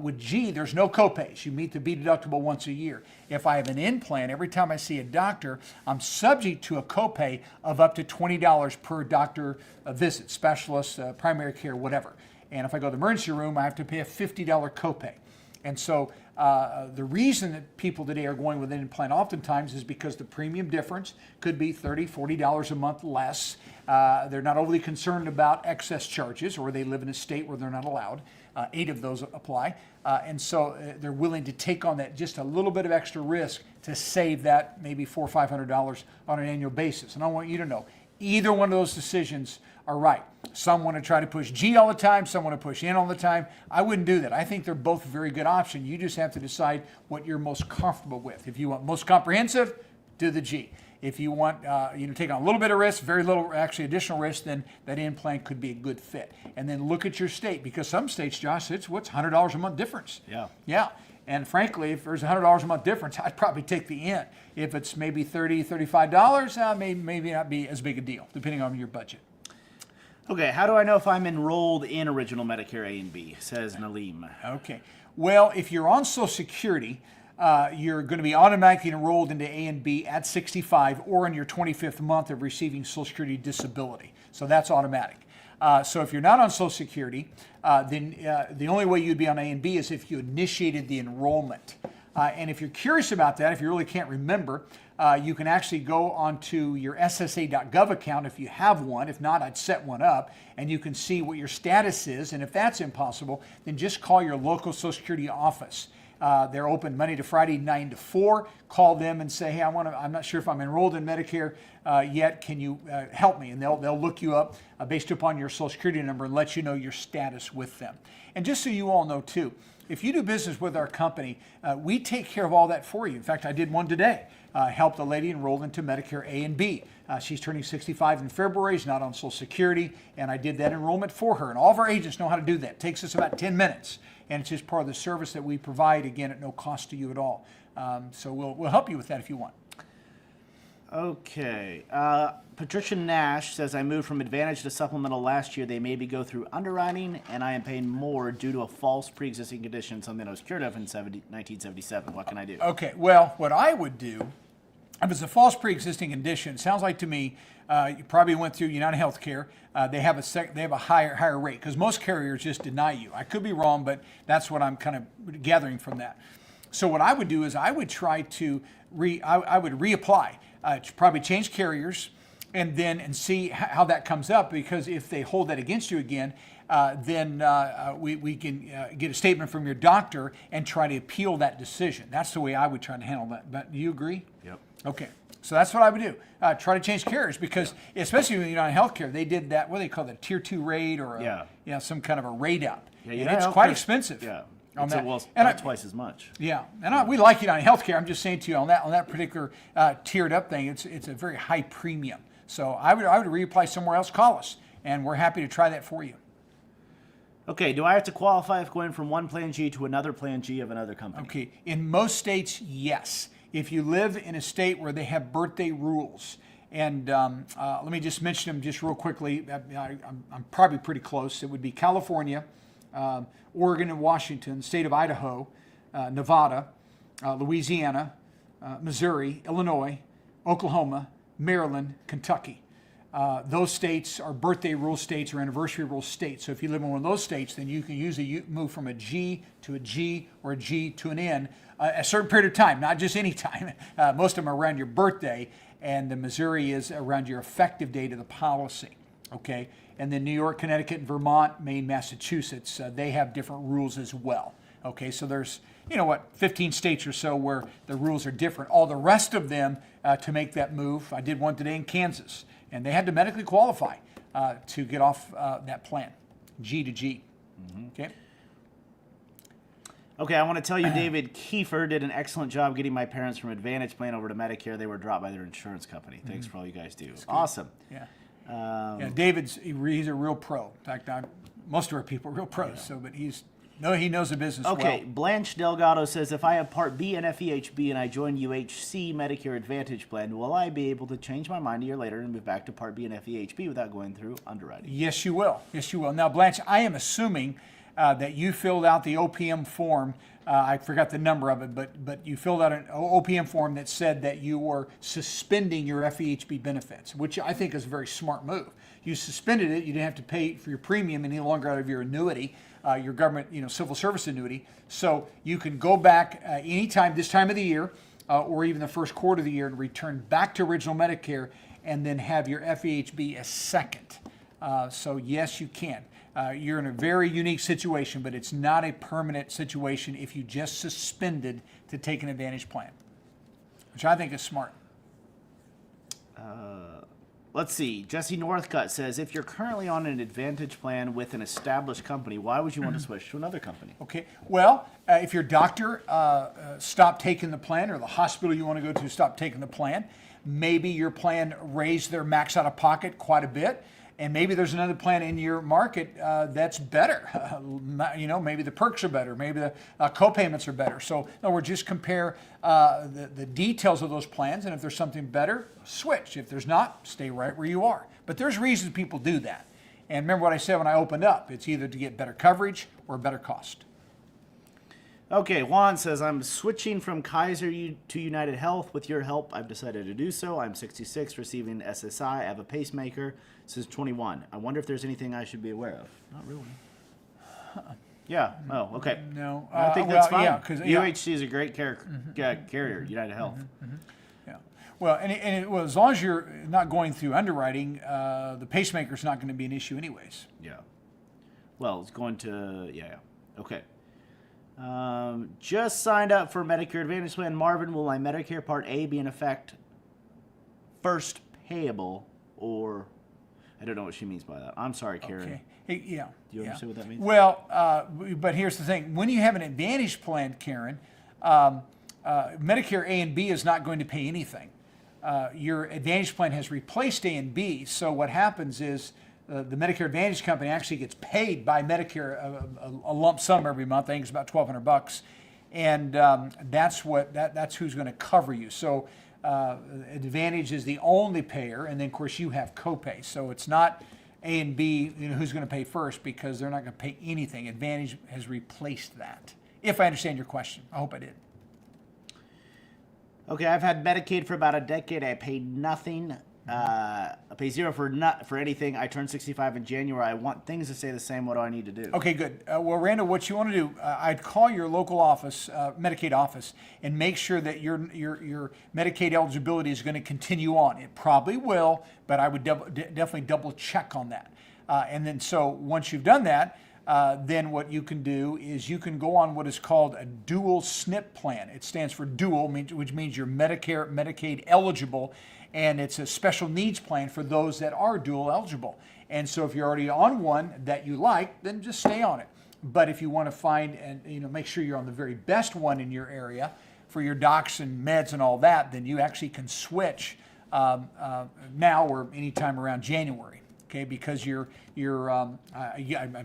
with G, there's no copays. You meet the B deductible once a year. If I have an N plan, every time I see a doctor, I'm subject to a copay of up to $20 per doctor visit, specialist, primary care, whatever. And if I go to the emergency room, I have to pay a $50 copay. And so the reason that people today are going with an N plan oftentimes is because the premium difference could be $30, $40 a month less. They're not overly concerned about excess charges, or they live in a state where they're not allowed. 8 of those apply. And so they're willing to take on that just a little bit of extra risk to save that maybe $400 or $500 on an annual basis. And I want you to know, either one of those decisions are right. Some want to try to push G all the time, some want to push N all the time. I wouldn't do that. I think they're both a very good option. You just have to decide what you're most comfortable with. If you want most comprehensive, do the G. If you want take on a little bit of risk, very little actually additional risk, then that N plan could be a good fit. And then look at your state, because some states, Josh, it's what's $100 a month difference. Yeah. Yeah. And frankly, if there's $100 a month difference, I'd probably take the N. If it's maybe $30, $35, maybe not be as big a deal, depending on your budget. Okay, how do I know if I'm enrolled in Original Medicare A and B, says Nalim. Okay. Well, if you're on Social Security, you're going to be automatically enrolled into A and B at 65 or in your 25th month of receiving Social Security disability. So that's automatic. So if you're not on Social Security, then the only way you'd be on A and B is if you initiated the enrollment. And if you're curious about that, if you really can't remember, you can actually go onto your SSA.gov account if you have one. If not, I'd set one up, and you can see what your status is. And if that's impossible, then just call your local Social Security office. They're open Monday to Friday, 9 to 4. Call them and say, hey, I'm not sure if I'm enrolled in Medicare yet. Can you help me? And they'll look you up based upon your Social Security number and let you know your status with them. And just so you all know, too, if you do business with our company, we take care of all that for you. In fact, I did one today. Helped a lady enroll into Medicare A and B. She's turning 65 in February. She's not on Social Security, and I did that enrollment for her. And all of our agents know how to do that. It takes us about 10 minutes, and it's just part of the service that we provide, again, at no cost to you at all. So we'll help you with that if you want. Okay. Patricia Nash says, I moved from Advantage to Supplemental last year. They made me go through underwriting, and I am paying more due to a false pre-existing condition, something I was cured of in 1977. What can I do? Okay, well, what I would do, if it's a false pre-existing condition, sounds like to me you probably went through United Healthcare. They have a higher rate because most carriers just deny you. I could be wrong, but that's what I'm kind of gathering from that. So what I would do is I would try to I would reapply, probably change carriers, and see how that comes up. Because if they hold that against you again, then we can get a statement from your doctor and try to appeal that decision. That's the way I would try to handle that. But do you agree? Yep. Okay. So that's what I would do. Try to change carriers because, especially with United Healthcare, they did that. What do they call it? A tier 2 rate or some kind of a rate up. Yeah, and it's quite expensive. Yeah. On that. Well, and twice as much. Yeah, and we like United Healthcare. I'm just saying to you on that particular tiered up thing, it's a very high premium. So I would reapply somewhere else. Call us, and we're happy to try that for you. Okay, do I have to qualify if going from one Plan G to another Plan G of another company? Okay, in most states, yes. If you live in a state where they have birthday rules, and let me just mention them just real quickly. I'm probably pretty close. It would be California, Oregon and Washington, state of Idaho, Nevada, Louisiana, Missouri, Illinois, Oklahoma, Maryland, Kentucky. Those states are birthday rule states or anniversary rule states. So if you live in one of those states, then you can usually move from a G to a G or a G to an N a certain period of time, not just any time. Most of them are around your birthday, and the Missouri is around your effective date of the policy. Okay, and then New York, Connecticut, and Vermont, Maine, Massachusetts, they have different rules as well. Okay, so there's 15 states or so where the rules are different. All the rest of them to make that move. I did one today in Kansas, and they had to medically qualify to get off that plan, G to G. Mm-hmm. Okay. Okay, I want to tell you, David Kiefer did an excellent job getting my parents from Advantage plan over to Medicare. They were dropped by their insurance company. Thanks for all you guys do. Awesome. Yeah. David's he's a real pro. In fact, most of our people are real pros. So, but he knows the business well. Okay, Blanche Delgado says, if I have Part B and FEHB and I join UHC Medicare Advantage plan, will I be able to change my mind a year later and move back to Part B and FEHB without going through underwriting? Yes, you will. Yes, you will. Now, Blanche, I am assuming that you filled out the OPM form. I forgot the number of it, but you filled out an OPM form that said that you were suspending your FEHB benefits, which I think is a very smart move. You suspended it. You didn't have to pay for your premium any longer out of your annuity, your government, civil service annuity. So you can go back anytime this time of the year or even the first quarter of the year and return back to original Medicare and then have your FEHB as second. So yes, you can. You're in a very unique situation, but it's not a permanent situation if you just suspended to take an Advantage plan, which I think is smart. Let's see. Jesse Northcutt says, if you're currently on an Advantage plan with an established company, why would you want to switch to another company? Okay. Well, if your doctor stopped taking the plan or the hospital you want to go to stopped taking the plan, maybe your plan raised their max out of pocket quite a bit. And maybe there's another plan in your market that's better. Maybe the perks are better. Maybe the co-payments are better. So, in other words, just compare the details of those plans. And if there's something better, switch. If there's not, stay right where you are. But there's reasons people do that. And remember what I said when I opened up. It's either to get better coverage or better cost. Okay, Juan says, I'm switching from Kaiser to United Health. With your help, I've decided to do so. I'm 66, receiving SSI. I have a pacemaker since 21. I wonder if there's anything I should be aware of. Not really. Yeah. Oh, okay. No. I think that's fine. Yeah, UHC is a great carrier, United Health. Yeah. Well, as long as you're not going through underwriting, the pacemaker's not going to be an issue anyways. Yeah. Well, it's going to, Okay. Just signed up for Medicare Advantage plan. Marvin, will my Medicare Part A be in effect first payable, or I don't know what she means by that. I'm sorry, Karen. Okay. Hey, yeah. Do you understand what that means? Well, but here's the thing. When you have an Advantage plan, Karen, Medicare A and B is not going to pay anything. Your Advantage plan has replaced A and B, so what happens is the Medicare Advantage company actually gets paid by Medicare a lump sum every month. I think it's about $1,200, and that's who's going to cover you. So Advantage is the only payer, and then of course you have copay. So it's not A and B, who's going to pay first, because they're not going to pay anything. Advantage has replaced that. If I understand your question, I hope I did. Okay, I've had Medicaid for about a decade. I paid nothing. I pay zero for anything. I turned 65 in January. I want things to stay the same. What do I need to do? Okay, good. Well, Randall, what you want to do, I'd call your local office, Medicaid office, and make sure that your Medicaid eligibility is going to continue on. It probably will, but I would definitely double check on that. And then so once you've done that, then what you can do is you can go on what is called a dual SNP plan. It stands for dual, which means you're Medicare, Medicaid eligible, and it's a special needs plan for those that are dual eligible. And so if you're already on one that you like, then just stay on it. But if you want to find and make sure you're on the very best one in your area for your docs and meds and all that, then you actually can switch now or anytime around January. Okay, because I'm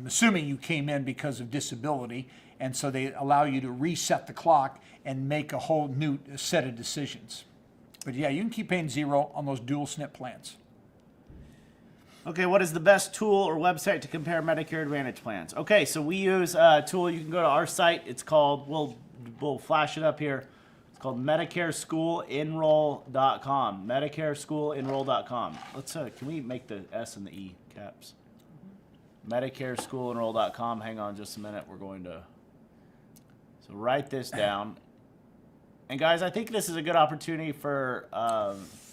assuming you came in because of disability, and so they allow you to reset the clock and make a whole new set of decisions. But yeah, you can keep paying zero on those dual SNP plans. Okay, what is the best tool or website to compare Medicare Advantage plans? Okay, so we use a tool. You can go to our site. It's called, we'll flash it up here. It's called MedicareSchoolEnroll.com. MedicareSchoolEnroll.com. Let's can we make the S and the E caps? MedicareSchoolEnroll.com. Hang on just a minute. We're going to write this down. And guys, I think this is a good opportunity for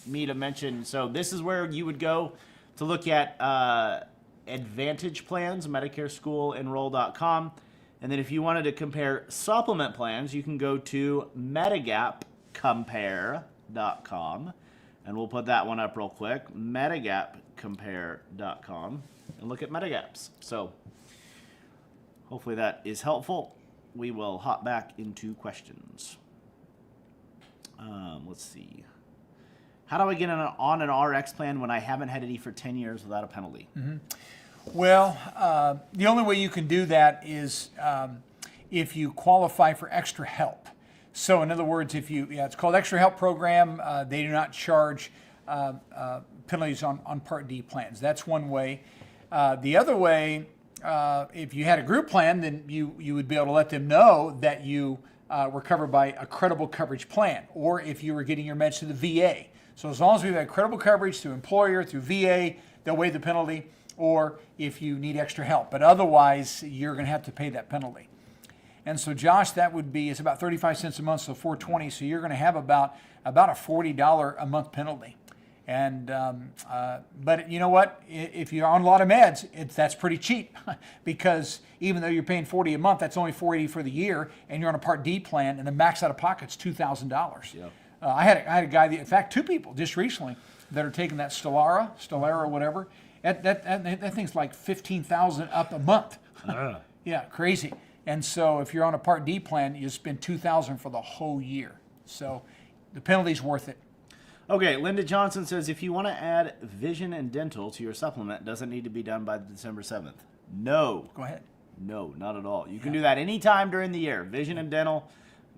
me to mention. So this is where you would go to look at Advantage plans, MedicareSchoolEnroll.com. And then if you wanted to compare supplement plans, you can go to MedigapCompare.com. And we'll put that one up real quick, MedigapCompare.com, and look at Medigaps. So hopefully that is helpful. We will hop back into questions. Let's see. How do I get on an RX plan when I haven't had any for 10 years without a penalty? Mm-hmm. Well, the only way you can do that is if you qualify for extra help. So in other words, it's called Extra Help Program. They do not charge penalties on Part D plans. That's one way. The other way, if you had a group plan, then you would be able to let them know that you were covered by a credible coverage plan, or if you were getting your meds to the VA. So as long as we've had credible coverage through employer, through VA, they'll waive the penalty, or if you need extra help. But otherwise, you're going to have to pay that penalty. And so, Josh, it's about 35 cents a month, so $4.20. So you're going to have about a $40 a month penalty. And but you know what? If you're on a lot of meds, that's pretty cheap, because even though you're paying $40 a month, that's only $480 for the year, and you're on a Part D plan, and the max out of pocket's $2,000. Yeah. I had a guy, in fact, two people just recently that are taking that Stellara, whatever. That thing's like $15,000 up a month. Yeah, crazy. And so if you're on a Part D plan, you spend $2,000 for the whole year. So the penalty's worth it. Okay, Linda Johnson says, if you want to add vision and dental to your supplement, does it need to be done by December 7th? No. Go ahead. No, not at all. You can do that anytime during the year. Vision and dental,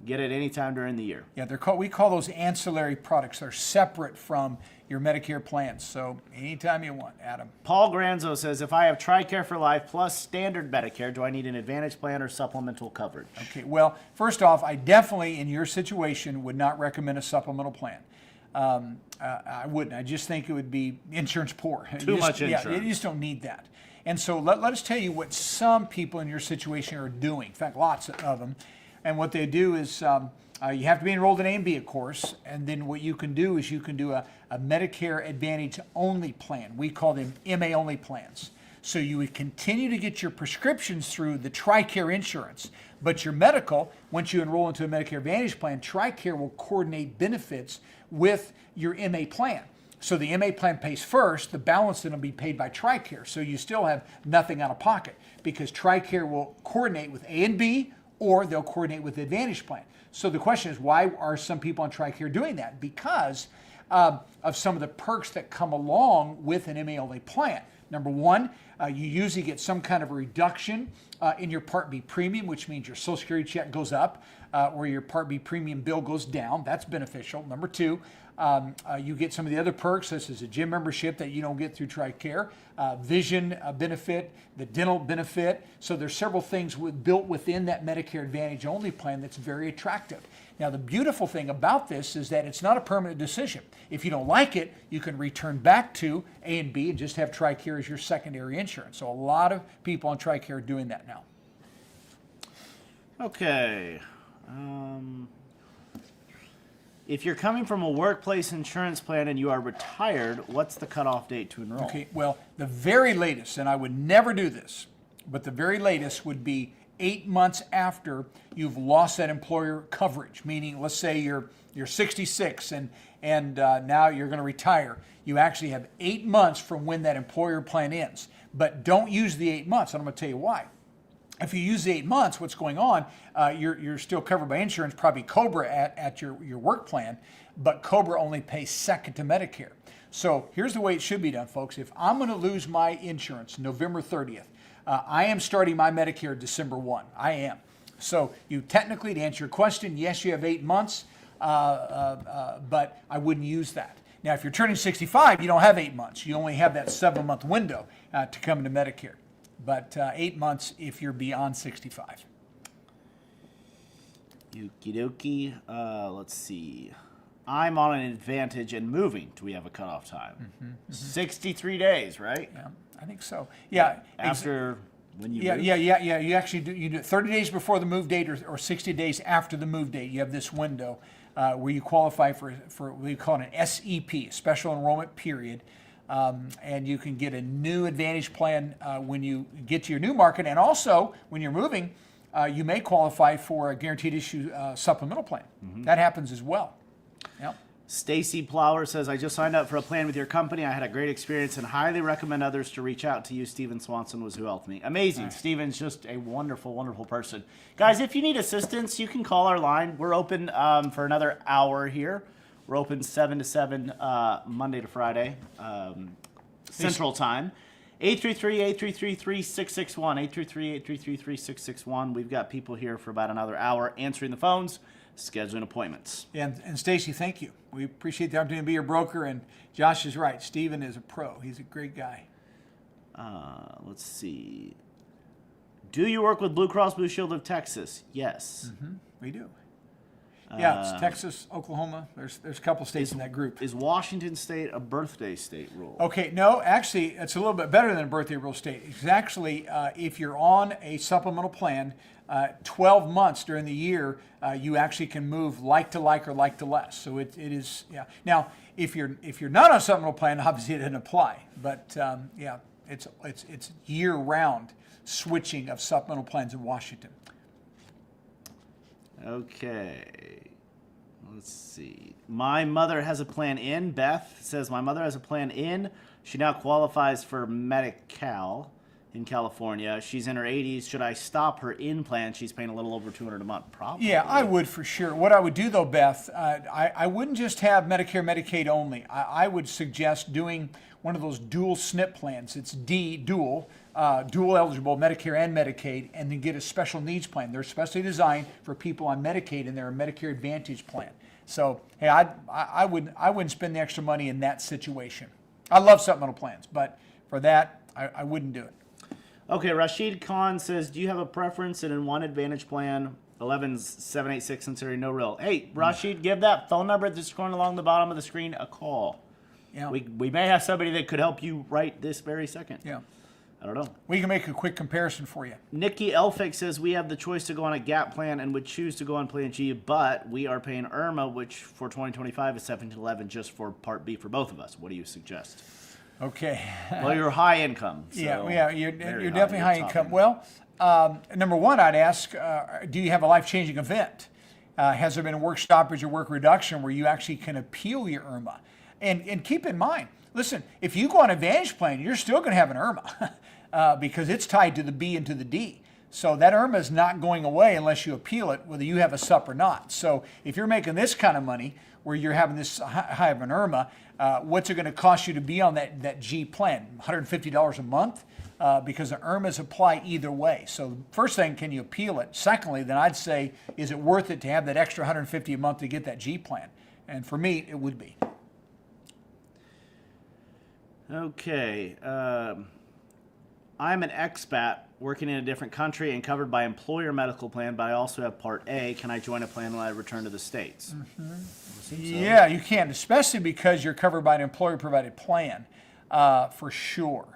get it anytime during the year. Yeah, we call those ancillary products. They're separate from your Medicare plans. So anytime you want, Adam. Paul Granzo says, if I have TRICARE for Life plus standard Medicare, do I need an Advantage plan or supplemental coverage? Okay, well, first off, I definitely, in your situation, would not recommend a supplemental plan. I wouldn't. I just think it would be insurance poor. Too much insurance. Yeah, you just don't need that. And so let us tell you what some people in your situation are doing. In fact, lots of them. And what they do is you have to be enrolled in A and B, of course. And then what you can do is you can do a Medicare Advantage only plan. We call them MA only plans. So you would continue to get your prescriptions through the TRICARE insurance. But your medical, once you enroll into a Medicare Advantage plan, TRICARE will coordinate benefits with your MA plan. So the MA plan pays first, the balance then will be paid by TRICARE. So you still have nothing out of pocket, because TRICARE will coordinate with A and B, or they'll coordinate with the Advantage plan. So the question is, why are some people on TRICARE doing that? Because of some of the perks that come along with an MA-only plan. Number one, you usually get some kind of a reduction in your Part B premium, which means your Social Security check goes up, or your Part B premium bill goes down. That's beneficial. Number two, You get some of the other perks, such as a gym membership that you don't get through TRICARE, vision benefit, the dental benefit. So there's several things built within that Medicare Advantage only plan that's very attractive. Now, the beautiful thing about this is that it's not a permanent decision. If you don't like it, you can return back to A and B and just have TRICARE as your secondary insurance. So a lot of people on TRICARE are doing that now. Okay. If you're coming from a workplace insurance plan and you are retired, what's the cutoff date to enroll? Okay, well, the very latest, and I would never do this, but the very latest would be 8 months after you've lost that employer coverage. Meaning, let's say you're 66 and now you're going to retire. You actually have 8 months from when that employer plan ends. But don't use the 8 months, and I'm going to tell you why. If you use the 8 months, what's going on, you're still covered by insurance, probably COBRA at your work plan, but COBRA only pays second to Medicare. So here's the way it should be done, folks. If I'm going to lose my insurance November 30th, I am starting my Medicare December 1. I am. So you technically, to answer your question, yes, you have 8 months, but I wouldn't use that. Now, if you're turning 65, you don't have 8 months. You only have that 7-month window to come into Medicare. But 8 months if you're beyond 65. Okie dokie. Let's see. I'm on an Advantage and moving. Do we have a cutoff time? 63 days, right? Yeah, I think so. Yeah. After when you move? Yeah. You actually do. You do it 30 days before the move date or 60 days after the move date. You have this window where you qualify for what we call an SEP, Special Enrollment Period. And you can get a new Advantage plan when you get to your new market. And also, when you're moving, you may qualify for a guaranteed issue supplemental plan. That happens as well. Yep. Stacy Plower says, I just signed up for a plan with your company. I had a great experience and highly recommend others to reach out to you. Stephen Swanson was who helped me. Amazing. Nice. Stephen's just a wonderful, wonderful person. Guys, if you need assistance, you can call our line. We're open for another hour here. We're open 7 to 7 Monday to Friday, Central Time. 833-833-3661, 833-833-3661. We've got people here for about another hour answering the phones, scheduling appointments. And Stacy, thank you. We appreciate the opportunity to be your broker. And Josh is right. Stephen is a pro. He's a great guy. Let's see. Do you work with Blue Cross Blue Shield of Texas? Yes. We do. Yeah, it's Texas, Oklahoma. There's a couple states in that group. Is Washington State a birthday state rule? Okay, no, actually, it's a little bit better than a birthday rule state. It's actually, if you're on a supplemental plan, 12 months during the year, you actually can move like to like or like to less. So it is, yeah. Now, if you're not on a supplemental plan, obviously it doesn't apply. But yeah, it's year-round switching of supplemental plans in Washington. Okay, let's see. My mother has a plan in. Beth says, my mother has a plan in. She now qualifies for Medi-Cal in California. She's in her 80s. Should I stop her in plan? She's paying a little over $200 a month, probably. Yeah, I would for sure. What I would do, though, Beth, I wouldn't just have Medicare, Medicaid only. I would suggest doing one of those dual SNP plans. It's dual eligible, Medicare and Medicaid, and then get a special needs plan. They're specially designed for people on Medicaid, and they're a Medicare Advantage plan. So, hey, I wouldn't spend the extra money in that situation. I love supplemental plans, but for that, I wouldn't do it. Okay, Rashid Khan says, do you have a preference in one Advantage plan? 11786 sincerely, no real. Hey, Rashid, give that phone number that's scrolling along the bottom of the screen a call. Yeah. We may have somebody that could help you right this very second. Yeah. I don't know. We can make a quick comparison for you. Nikki Elphick says, we have the choice to go on a GAP plan and would choose to go on Plan G, but we are paying IRMA, which for 2025 is $17.11 just for Part B for both of us. What do you suggest? Okay. Well, you're high income. So yeah, you're definitely high income. Well, number one, I'd ask, do you have a life-changing event? Has there been a work stoppage or work reduction where you actually can appeal your IRMA? And keep in mind, listen, if you go on Advantage plan, you're still going to have an IRMA because it's tied to the B and to the D. So that IRMA is not going away unless you appeal it, whether you have a SUP or not. So if you're making this kind of money where you're having this high of an IRMA, what's it going to cost you to be on that G plan? $150 a month? Because the IRMAs apply either way. So first thing, can you appeal it? Secondly, then I'd say, is it worth it to have that extra $150 a month to get that G plan? And for meat, it would be. Okay. I'm an expat working in a different country and covered by employer medical plan, but I also have Part A. Can I join a plan when I return to the States? Yeah, you can, especially because you're covered by an employer-provided plan, for sure.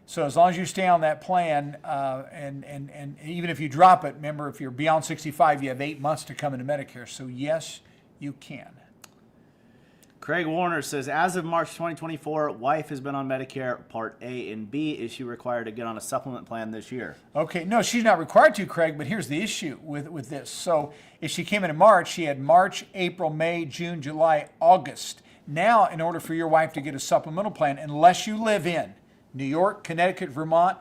So as long as you stay on that plan, and even if you drop it, remember, if you're beyond 65, you have 8 months to come into Medicare. So yes, you can. Craig Warner says, as of March 2024, wife has been on Medicare Part A and B. Is she required to get on a supplement plan this year? Okay, no, she's not required to, Craig, but here's the issue with this. So if she came in March, she had March, April, May, June, July, August. Now, in order for your wife to get a supplemental plan, unless you live in New York, Connecticut, Vermont,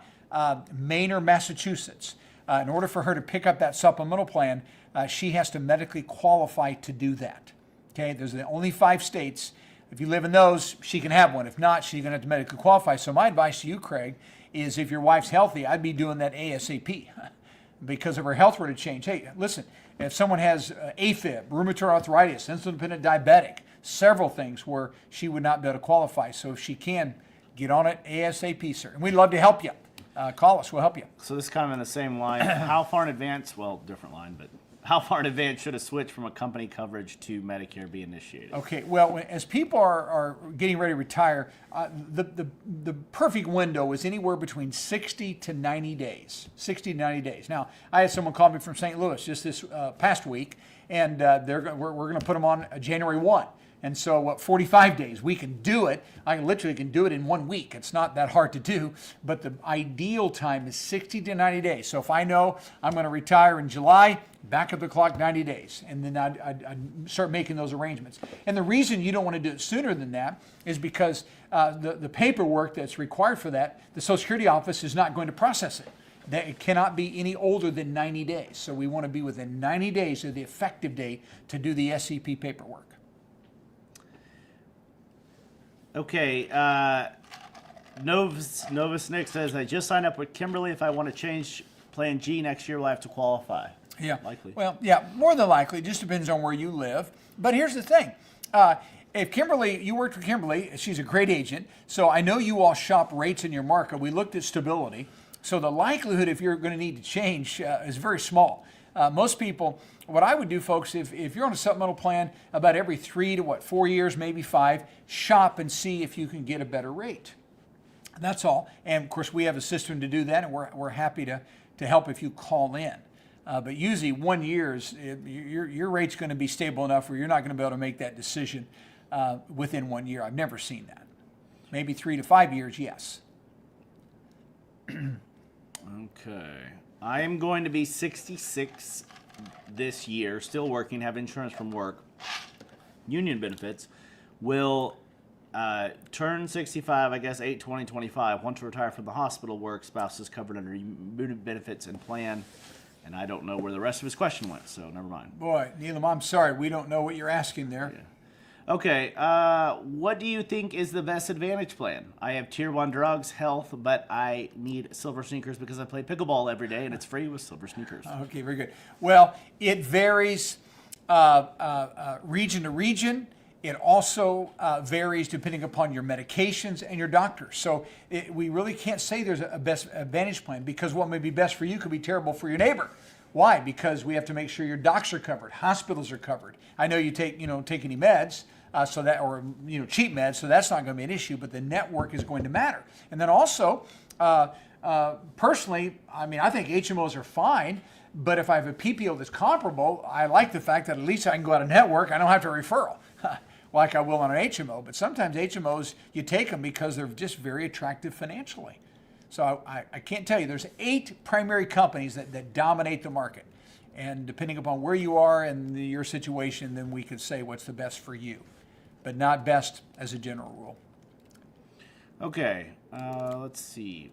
Maine, or Massachusetts, in order for her to pick up that supplemental plan, she has to medically qualify to do that. Okay, there's the only 5 states. If you live in those, she can have one. If not, she's going to have to medically qualify. So my advice to you, Craig, is if your wife's healthy, I'd be doing that ASAP because if her health were to change. Hey, listen, if someone has AFib, rheumatoid arthritis, insulin-dependent diabetic, several things where she would not be able to qualify. So if she can, get on it ASAP, sir. And we'd love to help you. Call us. We'll help you. So this is kind of in the same line. How far in advance, well, different line, but how far in advance should a switch from a company coverage to Medicare be initiated? Okay, well, as people are getting ready to retire, the perfect window is anywhere between 60 to 90 days. 60 to 90 days. Now, I had someone call me from St. Louis just this past week, and we're going to put them on January 1. And so 45 days, we can do it. I literally can do it in 1 week. It's not that hard to do, but the ideal time is 60 to 90 days. So if I know I'm going to retire in July, back up the clock 90 days, and then I'd start making those arrangements. And the reason you don't want to do it sooner than that is because the paperwork that's required for that, the Social Security office is not going to process it. That it cannot be any older than 90 days. So we want to be within 90 days of the effective date to do the SCP paperwork. Okay, Novus Nick says, I just signed up with Kimberly. If I want to change Plan G next year, will I have to qualify? Yeah. Likely. Well, yeah, more than likely. It just depends on where you live. But here's the thing. If Kimberly, you worked with Kimberly, she's a great agent. So I know you all shop rates in your market. We looked at stability. So the likelihood if you're going to need to change is very small. Most people, what I would do, folks, if you're on a supplemental plan, about every 3 to 4 years, maybe 5, shop and see if you can get a better rate. That's all. And of course, we have a system to do that, and we're happy to help if you call in. But usually 1 year, your rate's going to be stable enough where you're not going to be able to make that decision within 1 year. I've never seen that. Maybe 3 to 5 years, yes. Okay. I am going to be 66 this year, still working, have insurance from work, union benefits, will turn 65, I guess, 8/20/25. Want to retire from the hospital work, spouse is covered under union benefits and plan, and I don't know where the rest of his question went, so never mind. Boy, Neelam, I'm sorry. We don't know what you're asking there. Yeah. Okay, what do you think is the best Advantage plan? I have Tier 1 drugs, health, but I need silver sneakers because I play pickleball every day, and it's free with silver sneakers. Okay, very good. Well, it varies region to region. It also varies depending upon your medications and your doctor. So we really can't say there's a best Advantage plan because what may be best for you could be terrible for your neighbor. Why? Because we have to make sure your docs are covered, hospitals are covered. I know you take any meds, so that or cheap meds, so that's not going to be an issue. But the network is going to matter. And then also, personally, I think HMOs are fine. But if I have a PPO that's comparable, I like the fact that at least I can go out of network. I don't have to referral like I will on an HMO. But sometimes HMOs, you take them because they're just very attractive financially. So I can't tell you. There's 8 primary companies that dominate the market. And depending upon where you are and your situation, then we could say what's the best for you. But not best as a general rule. Okay, let's see.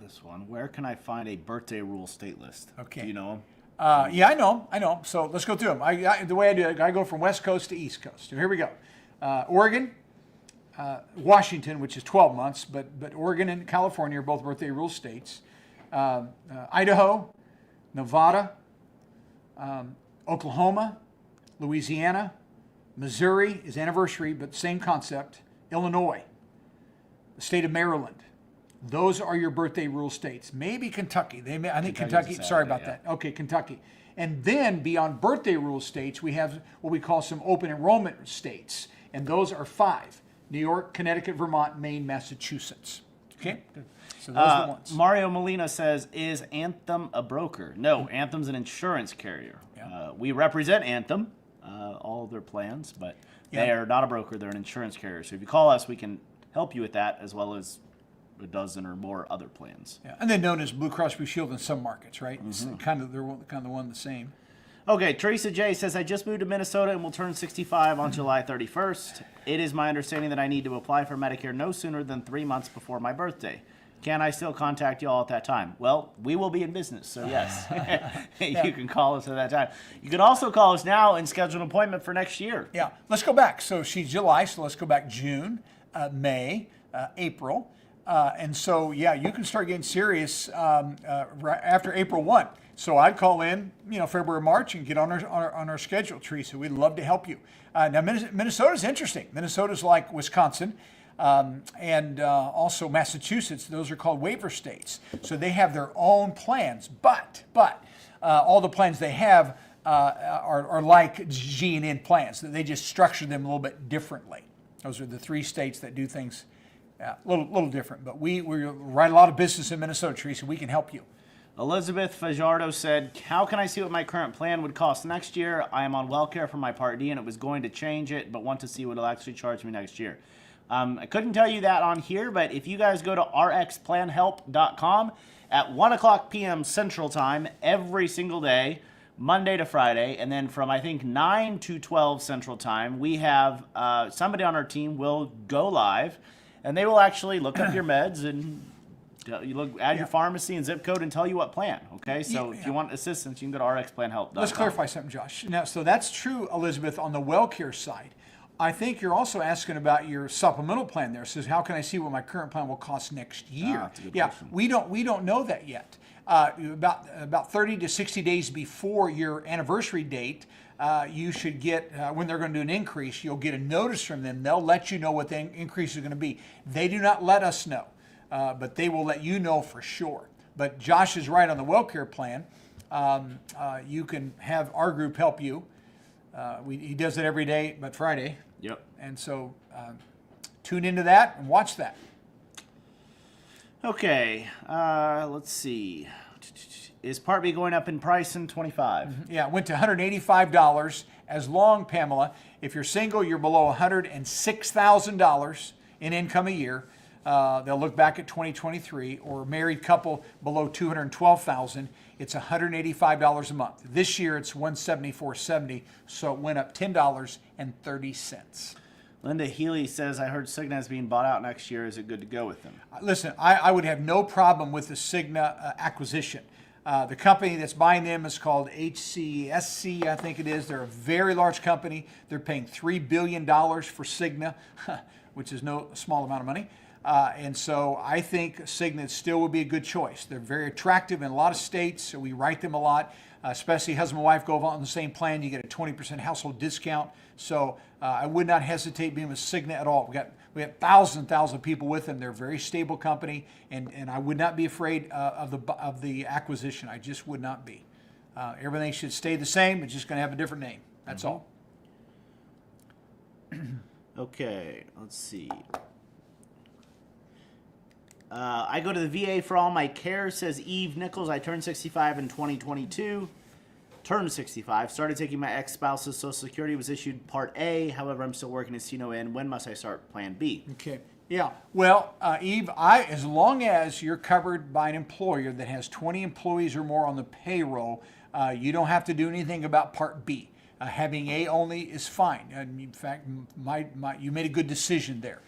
This one. Where can I find a birthday rule state list? Okay. Do you know them? Yeah, I know. So let's go through them. The way I do it, I go from West Coast to East Coast. So here we go. Oregon, Washington, which is 12 months, but Oregon and California are both birthday rule states. Idaho, Nevada, Oklahoma, Louisiana, Missouri is anniversary, but same concept, Illinois, the state of Maryland. Those are your birthday rule states. Maybe Kentucky. I think Kentucky, sorry about that. Okay, Kentucky. And then beyond birthday rule states, we have what we call some open enrollment states. And those are 5: New York, Connecticut, Vermont, Maine, Massachusetts. Okay? So those are the ones. Mario Molina says, is Anthem a broker? No, Anthem's an insurance carrier. Yeah. We represent Anthem, all of their plans, but they are not a broker. They're an insurance carrier. So if you call us, we can help you with that, as well as a dozen or more other plans. Yeah. And then known as Blue Cross Blue Shield in some markets, right? It's kind of they're kind of the one the same. Okay, Teresa J says, I just moved to Minnesota and will turn 65 on July 31st. It is my understanding that I need to apply for Medicare no sooner than 3 months before my birthday. Can I still contact y'all at that time? Well, we will be in business, so yes. You can call us at that time. You can also call us now and schedule an appointment for next year. Yeah, let's go back. So she's July, so let's go back June, May, April. And so, yeah, you can start getting serious right after April 1. So I'd call in, February, March, and get on our schedule, Teresa. We'd love to help you. Now, Minnesota's interesting. Minnesota's like Wisconsin and also Massachusetts. Those are called waiver states. So they have their own plans. But all the plans they have are like G&N plans. They just structure them a little bit differently. Those are the 3 states that do things a little different. But we write a lot of business in Minnesota, Teresa. We can help you. Elizabeth Fajardo said, how can I see what my current plan would cost next year? I am on WellCare for my Part D, and it was going to change it, but want to see what it'll actually charge me next year. I couldn't tell you that on here, but if you guys go to rxplanhelp.com at 1 o'clock p.m. Central Time every single day, Monday to Friday, and then from, I think, 9 to 12 Central Time, we have somebody on our team will go live, and they will actually look up your meds and add your pharmacy and zip code and tell you what plan, okay? So if you want assistance, you can go to rxplanhelp.com. Let's clarify something, Josh. Now, so that's true, Elizabeth, on the WellCare side. I think you're also asking about your supplemental plan there. It says, how can I see what my current plan will cost next year? That's a good question. We don't know that yet. About 30 to 60 days before your anniversary date, you should get, when they're going to do an increase, you'll get a notice from them. They'll let you know what the increase is going to be. They do not let us know. But they will let you know for sure. But Josh is right on the WellCare plan. You can have our group help you. He does it every day but Friday. Yep. And so tune into that and watch that. Okay, let's see. Is Part B going up in price in 25? Yeah, it went to $185 as long, Pamela. If you're single, you're below $106,000 in income a year. They'll look back at 2023, or married couple below $212,000. It's $185 a month. This year it's $174.70, so it went up $10.30. Linda Healy says, I heard Cigna is being bought out next year. Is it good to go with them? Listen, I would have no problem with the Cigna acquisition. The company that's buying them is called HCSC, I think it is. They're a very large company. They're paying $3 billion for Cigna, which is no small amount of money. And so I think Cigna still would be a good choice. They're very attractive in a lot of states, so we write them a lot, especially husband and wife go on the same plan. You get a 20% household discount. So I would not hesitate being with Cigna at all. We have thousands of people with them. They're a very stable company, and I would not be afraid of the acquisition. I just would not be. Everything should stay the same. It's just going to have a different name. That's all. Okay, let's see. I go to the VA for all my care, says Eve Nichols. I turned 65 in 2022. Turned 65. Started taking my ex-spouse's Social Security. Was issued Part A. However, I'm still working at CNON. When must I start Plan B? Okay. Yeah. Well, Eve, as long as you're covered by an employer that has 20 employees or more on the payroll, you don't have to do anything about Part B. Having A only is fine. In fact, you made a good decision there.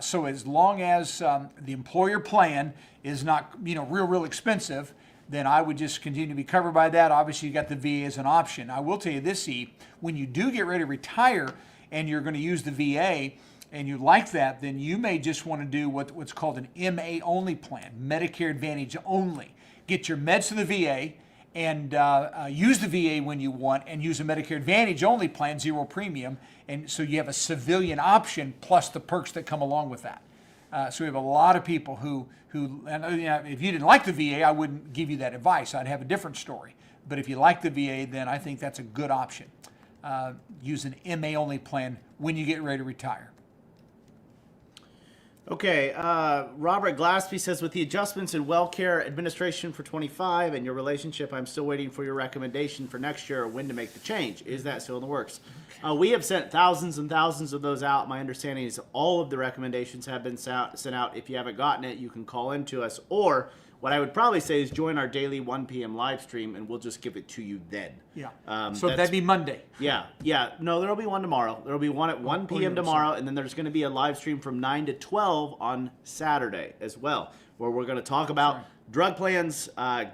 So as long as the employer plan is not, real expensive, then I would just continue to be covered by that. Obviously, you got the VA as an option. I will tell you this, Eve, when you do get ready to retire and you're going to use the VA and you like that, then you may just want to do what's called an MA only plan, Medicare Advantage only. Get your meds to the VA and use the VA when you want, and use a Medicare Advantage only plan, 0 premium, and so you have a civilian option plus the perks that come along with that. So we have a lot of people who and, if you didn't like the VA, I wouldn't give you that advice. I'd have a different story. But if you like the VA, then I think that's a good option. Use an MA only plan when you get ready to retire. Okay, Robert Glaspie says, with the adjustments in WellCare administration for 25 and your relationship, I'm still waiting for your recommendation for next year or when to make the change. Is that still in the works? We have sent thousands and thousands of those out. My understanding is all of the recommendations have been sent out. If you haven't gotten it, you can call in to us, or what I would probably say is join our daily 1 p.m. live stream, and we'll just give it to you then. Yeah. So that'd be Monday. Yeah. No, there'll be one tomorrow. There'll be one at 1 p.m. tomorrow, and then there's going to be a live stream from 9 to 12 on Saturday as well, where we're going to talk about drug plans,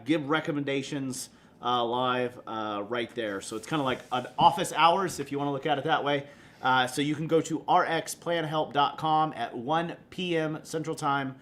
give recommendations live right there. So it's kind of like an office hours, if you want to look at it that way. So you can go to rxplanhelp.com at 1 p.m. Central Time.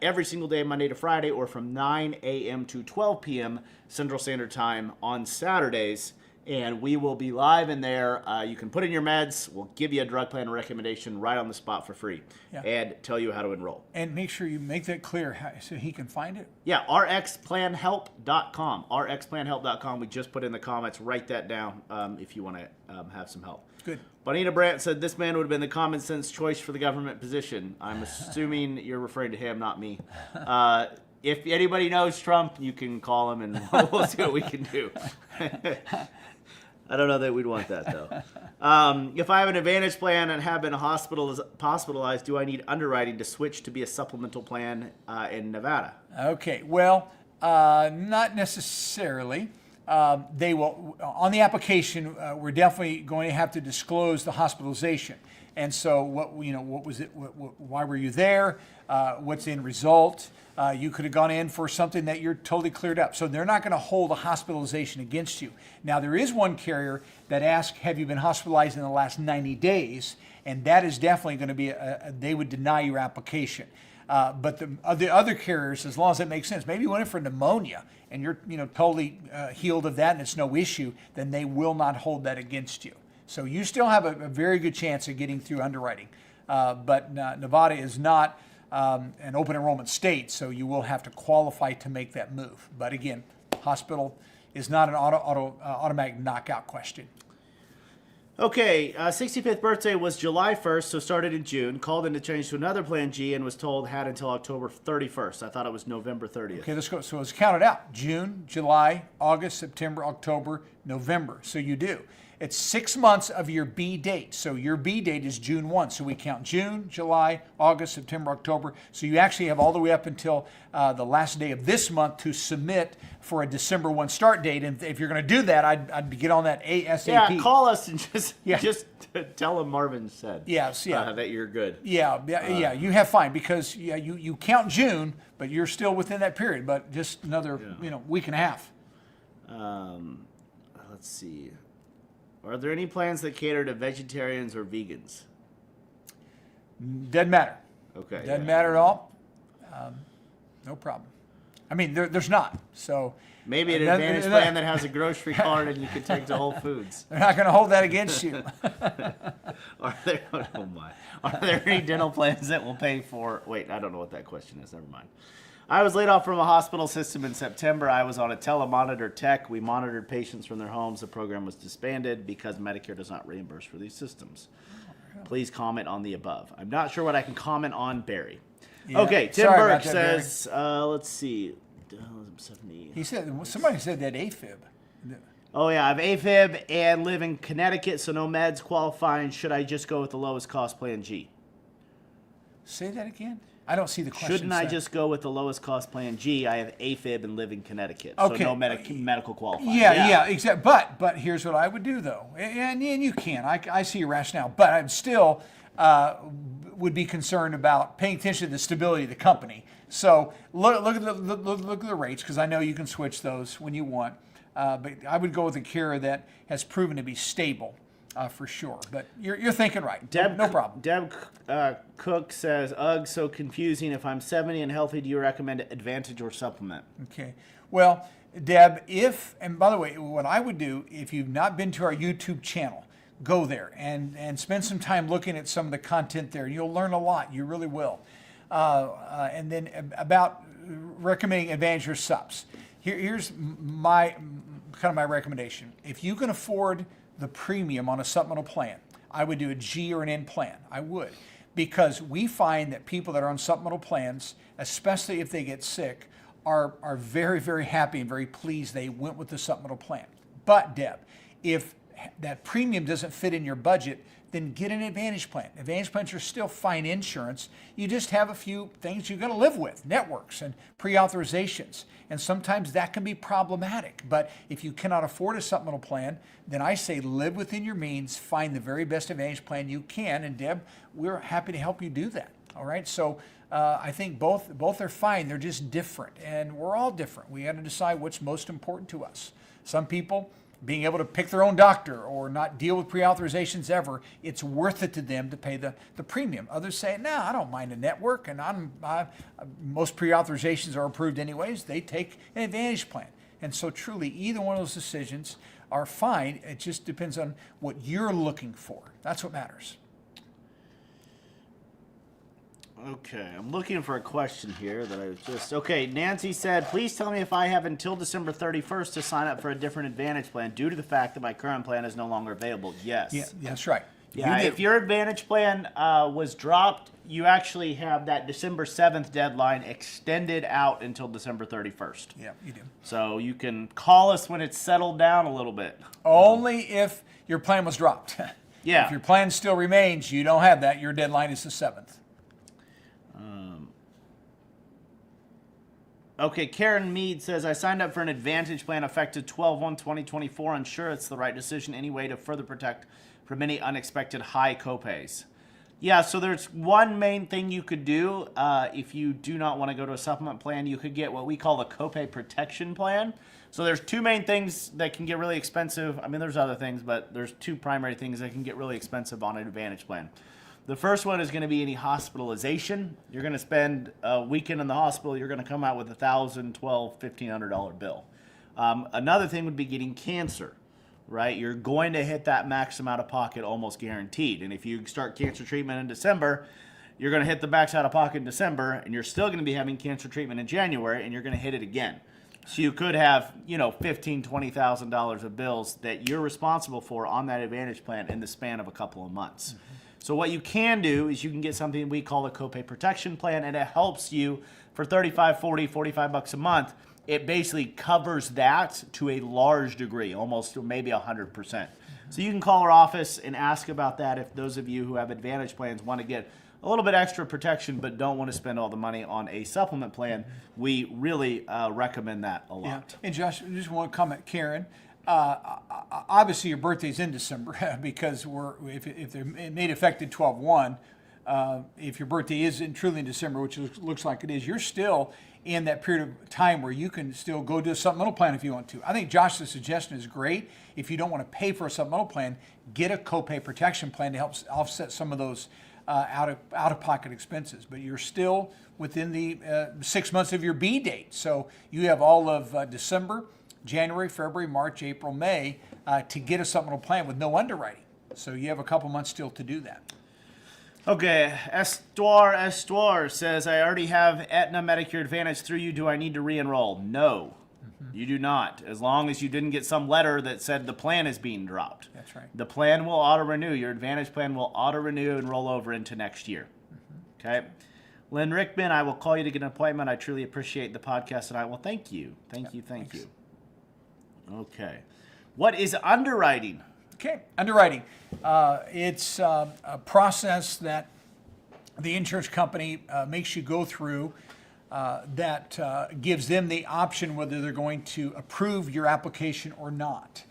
Every single day, Monday to Friday, or from 9 a.m. to 12 p.m. Central Standard Time on Saturdays. And we will be live in there. You can put in your meds. We'll give you a drug plan recommendation right on the spot for free and tell you how to enroll. And make sure you make that clear so he can find it. Yeah, rxplanhelp.com. rxplanhelp.com. We just put in the comments. Write that down if you want to have some help. Good. Bonita Brandt said this man would have been the common sense choice for the government position. I'm assuming you're referring to him, not me. If anybody knows Trump, you can call him and we'll see what we can do. I don't know that we'd want that, though. If I have an Advantage plan and have been hospitalized, do I need underwriting to switch to be a supplemental plan in Nevada? Okay, well, not necessarily. They will, on the application, we're definitely going to have to disclose the hospitalization. And so what was it, why were you there? What's the end result? You could have gone in for something that you're totally cleared up. So they're not going to hold a hospitalization against you. Now, there is one carrier that asks, have you been hospitalized in the last 90 days? And that is definitely going to be, they would deny your application. But the other carriers, as long as it makes sense, maybe you went in for pneumonia and you're totally healed of that and it's no issue, then they will not hold that against you. So you still have a very good chance of getting through underwriting. But Nevada is not an open enrollment state, so you will have to qualify to make that move. But again, hospital is not an automatic knockout question. Okay, 65th birthday was July 1st, so started in June. Called in to change to another Plan G and was told had until October 31st. I thought it was November 30th. Okay, let's go. So let's count it out. June, July, August, September, October, November. So you do. It's 6 months of your B date. So your B date is June 1. So we count June, July, August, September, October. So you actually have all the way up until the last day of this month to submit for a December 1 start date. And if you're going to do that, I'd get on that ASAP. Yeah, call us and just tell them Marvin said that you're good. Yeah, you have fine because you count June, but you're still within that period. But just another week and a half. Let's see. Are there any plans that cater to vegetarians or vegans? Doesn't matter. Okay. Doesn't matter at all. No problem. I mean, there's not. So maybe an Advantage plan that has a grocery cart and you can take to Whole Foods. They're not going to hold that against you. Are there any dental plans that will pay for? Wait, I don't know what that question is. Never mind. I was laid off from a hospital system in September. I was on a telemonitor tech. We monitored patients from their homes. The program was disbanded because Medicare does not reimburse for these systems. Please comment on the above. I'm not sure what I can comment on, Barry. Yeah. Okay, Tim Burke says, let's see. 70. He said, somebody said that AFib. Oh, yeah, I have AFib and live in Connecticut, so no meds qualifying. Should I just go with the lowest cost plan G? Say that again? I don't see the question. Shouldn't I just go with the lowest cost plan G? I have AFib and live in Connecticut, so no medical qualifying. Yeah, exactly. But here's what I would do, though, and you can. I see your rationale, but I'm still would be concerned about paying attention to the stability of the company. So look at the rates, because I know you can switch those when you want. But I would go with a carrier that has proven to be stable. for sure. But you're thinking right. Deb, No problem. Deb Cook says, ugh, so confusing. If I'm 70 and healthy, do you recommend Advantage or Supplement? Okay. Well, Deb, and by the way, what I would do, if you've not been to our YouTube channel, go there and spend some time looking at some of the content there. You'll learn a lot. You really will. And then about recommending Advantage or Subs. Here's my recommendation. If you can afford the premium on a supplemental plan, I would do a G or an N plan. I would. Because we find that people that are on supplemental plans, especially if they get sick, are very, very happy and very pleased they went with the supplemental plan. But, Deb, if that premium doesn't fit in your budget, then get an Advantage plan. Advantage plans are still fine insurance. You just have a few things you're going to live with, networks and pre-authorizations. And sometimes that can be problematic. But if you cannot afford a supplemental plan, then I say live within your means, find the very best Advantage plan you can. And Deb, we're happy to help you do that. All right. So I think both are fine. They're just different. And we're all different. We got to decide what's most important to us. Some people, being able to pick their own doctor or not deal with pre-authorizations ever, it's worth it to them to pay the premium. Others say, no, I don't mind a network, and most pre-authorizations are approved anyways. They take an Advantage plan. And so truly, either one of those decisions are fine. It just depends on what you're looking for. That's what matters. Okay, I'm looking for a question here that I was just... Okay, Nancy said, please tell me if I have until December 31st to sign up for a different Advantage plan due to the fact that my current plan is no longer available. Yes. Yeah, that's right. Yeah, if your Advantage plan was dropped, you actually have that December 7th deadline extended out until December 31st. Yeah, you do. So you can call us when it's settled down a little bit. Only if your plan was dropped. Yeah. If your plan still remains, you don't have that. Your deadline is the 7th. Okay, Karen Mead says, I signed up for an Advantage plan effective 12/1/2024. Unsure it's the right decision anyway to further protect from any unexpected high copays. Yeah, so there's one main thing you could do if you do not want to go to a supplement plan. You could get what we call the copay protection plan. So there's two main things that can get really expensive. I mean, there's other things, but there's two primary things that can get really expensive on an Advantage plan. The first one is going to be any hospitalization. You're going to spend a weekend in the hospital. You're going to come out with $1,000, $1,200, $1,500 bill. Another thing would be getting cancer, right? You're going to hit that max amount of pocket almost guaranteed. And if you start cancer treatment in December, you're going to hit the max out of pocket in December, and you're still going to be having cancer treatment in January, and you're going to hit it again. So you could have, $15,000, $20,000 of bills that you're responsible for on that Advantage plan in the span of a couple of months. Mm-hmm. So what you can do is you can get something we call a copay protection plan, and it helps you for $35, $40, $45 a month. It basically covers that to a large degree, almost maybe 100%. So you can call our office and ask about that if those of you who have Advantage plans want to get a little bit extra protection but don't want to spend all the money on a supplement plan. We really recommend that a lot. Yeah. And Josh, I just want to comment, Karen. Obviously, your birthday's in December because if they're made effective 12/1, if your birthday is truly in December, which looks like it is, you're still in that period of time where you can still go do a supplemental plan if you want to. I think Josh's suggestion is great. If you don't want to pay for a supplemental plan, get a copay protection plan to help offset some of those out-of-pocket expenses. But you're still within the 6 months of your B date. So you have all of December, January, February, March, April, May to get a supplemental plan with no underwriting. So you have a couple months still to do that. Okay, Estuar says, I already have Aetna Medicare Advantage through you. Do I need to re-enroll? No, you do not. As long as you didn't get some letter that said the plan is being dropped. That's right. The plan will auto-renew. Your Advantage plan will auto-renew and roll over into next year. Okay. Lynn Rickman, I will call you to get an appointment. I truly appreciate the podcast tonight. Well, thank you. Thank you. Okay. What is underwriting? Okay, underwriting. It's a process that the insurance company makes you go through that gives them the option whether they're going to approve your application or not.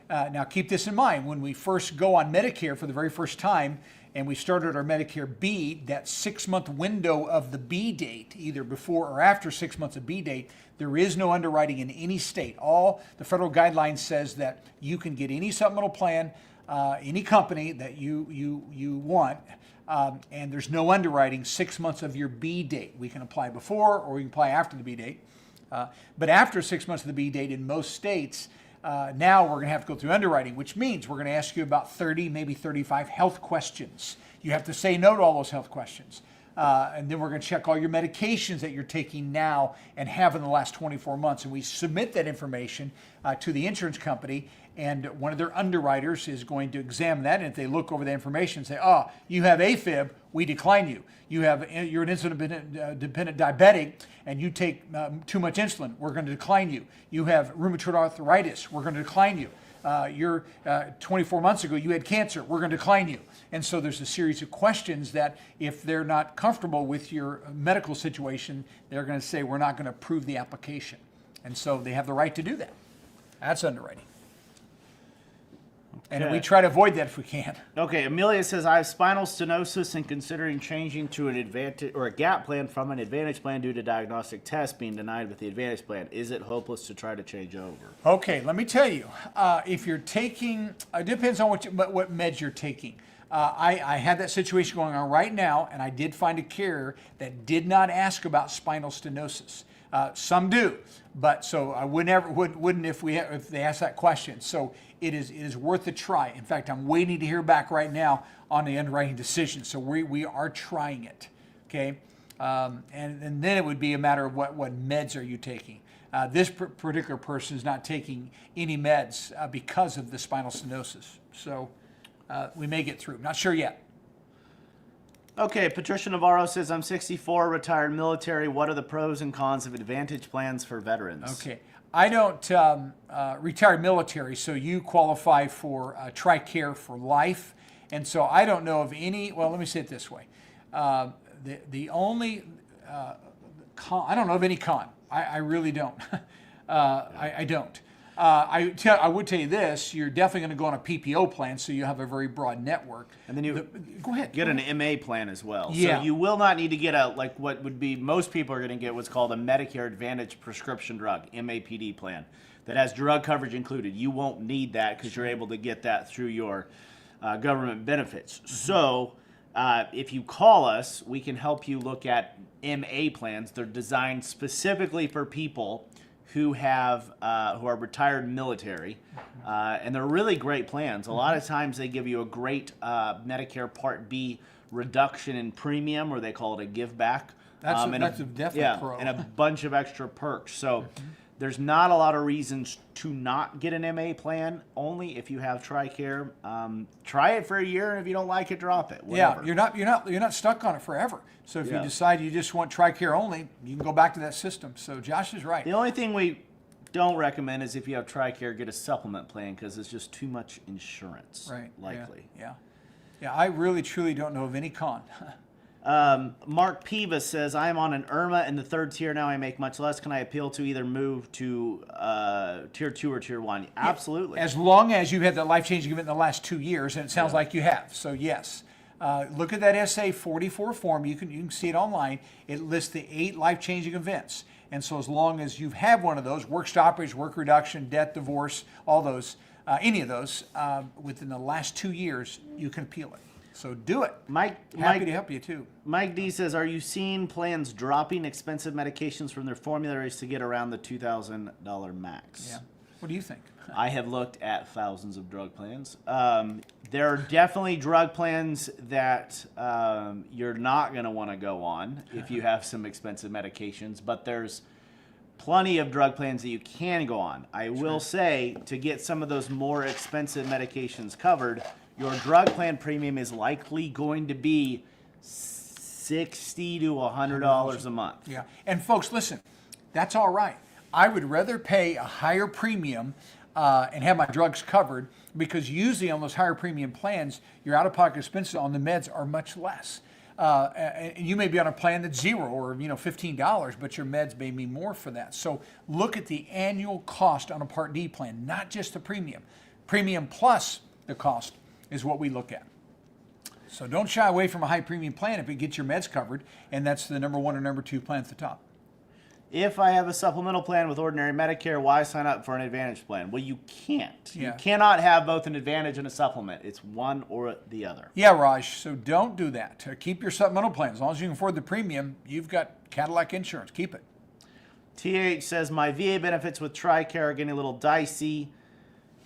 Now, keep this in mind. When we first go on Medicare for the very first time, and we started our Medicare B, that 6-month window of the B date, either before or after 6 months of B date, there is no underwriting in any state. All the federal guidelines says that you can get any supplemental plan any company that you want, and there's no underwriting 6 months of your B date. We can apply before or we can apply after the B date. But after 6 months of the B date in most states, now we're going to have to go through underwriting, which means we're going to ask you about 30, maybe 35 health questions. You have to say no to all those health questions. And then we're going to check all your medications that you're taking now and have in the last 24 months. And we submit that information to the insurance company, and one of their underwriters is going to examine that. And if they look over the information and say, oh, you have AFib, we decline you. You're an insulin-dependent diabetic, and you take too much insulin, we're going to decline you. You have rheumatoid arthritis, we're going to decline you. 24 months ago, you had cancer, we're going to decline you. And so there's a series of questions that if they're not comfortable with your medical situation, they're going to say, we're not going to approve the application. And so they have the right to do that. That's underwriting. And we try to avoid that if we can. Okay, Amelia says, I have spinal stenosis and considering changing to an Advantage or a gap plan from an Advantage plan due to diagnostic tests being denied with the Advantage plan. Is it hopeless to try to change over? Okay, let me tell you. If you're taking, it depends on what meds you're taking. I had that situation going on right now, and I did find a carrier that did not ask about spinal stenosis. Some do, but so I wouldn't if they asked that question. So it is worth a try. In fact, I'm waiting to hear back right now on the underwriting decision. So we are trying it, okay? And then it would be a matter of what meds are you taking. This particular person is not taking any meds because of the spinal stenosis. So we may get through. Not sure yet. Okay, Patricia Navarro says, I'm 64, retired military. What are the pros and cons of Advantage plans for veterans? Okay. I don't retire military, so you qualify for TRICARE for life. And so I don't know of any, well, let me say it this way. The only con, I don't know of any con. I really don't. I don't. I would tell you this, you're definitely going to go on a PPO plan, so you have a very broad network. And then go ahead. Get an MA plan as well. Yeah. So you will not need to get what would be, most people are going to get what's called a Medicare Advantage prescription drug, MAPD plan, that has drug coverage included. You won't need that because you're able to get that through your government benefits. So if you call us, we can help you look at MA plans. They're designed specifically for people who are retired military, and they're really great plans. A lot of times they give you a great Medicare Part B reduction in premium, or they call it a give back. That's a definite pro. And a bunch of extra perks. So there's not a lot of reasons to not get an MA plan, only if you have TRICARE. Try it for a year, and if you don't like it, drop it. Whatever. Yeah, you're not stuck on it forever. So if you decide you just want TRICARE only, you can go back to that system. So Josh is right. The only thing we don't recommend is if you have TRICARE, get a supplement plan because it's just too much insurance. Right. Likely. Yeah. I really truly don't know of any con. Mark Piva says, I am on an IRMA in the third tier now. I make much less. Can I appeal to either move to tier 2 or tier 1? Absolutely. As long as you've had that life-changing event in the last 2 years, and it sounds like you have. So yes. Look at that SA 44 form. You can see it online. It lists the 8 life-changing events. And so as long as you've had one of those, work stoppage, work reduction, death, divorce, all those, any of those, within the last 2 years, you can appeal it. So do it. Happy to help you too. Mike D says, are you seeing plans dropping expensive medications from their formularies to get around the $2,000 max? Yeah. What do you think? I have looked at thousands of drug plans. There are definitely drug plans that you're not going to want to go on if you have some expensive medications, but there's plenty of drug plans that you can go on. I will say, to get some of those more expensive medications covered, your drug plan premium is likely going to be $60 to $100 a month. Yeah, and folks, listen, that's all right. I would rather pay a higher premium and have my drugs covered, because usually on those higher premium plans, your out-of-pocket expenses on the meds are much less. And you may be on a plan that's $0 or $15, but your meds may be more for that. So look at the annual cost on a Part D plan, not just the premium. Premium plus the cost is what we look at. So don't shy away from a high premium plan if it gets your meds covered, and that's the number 1 or number 2 plan at the top. if I have a supplemental plan with ordinary Medicare, why sign up for an Advantage plan? Well, you can't. Yeah. You cannot have both an Advantage and a supplement. It's one or the other. Yeah, Raj, so don't do that. Keep your supplemental plan. As long as you can afford the premium, you've got Cadillac insurance. Keep it. TH says, my VA benefits with TRICARE are getting a little dicey,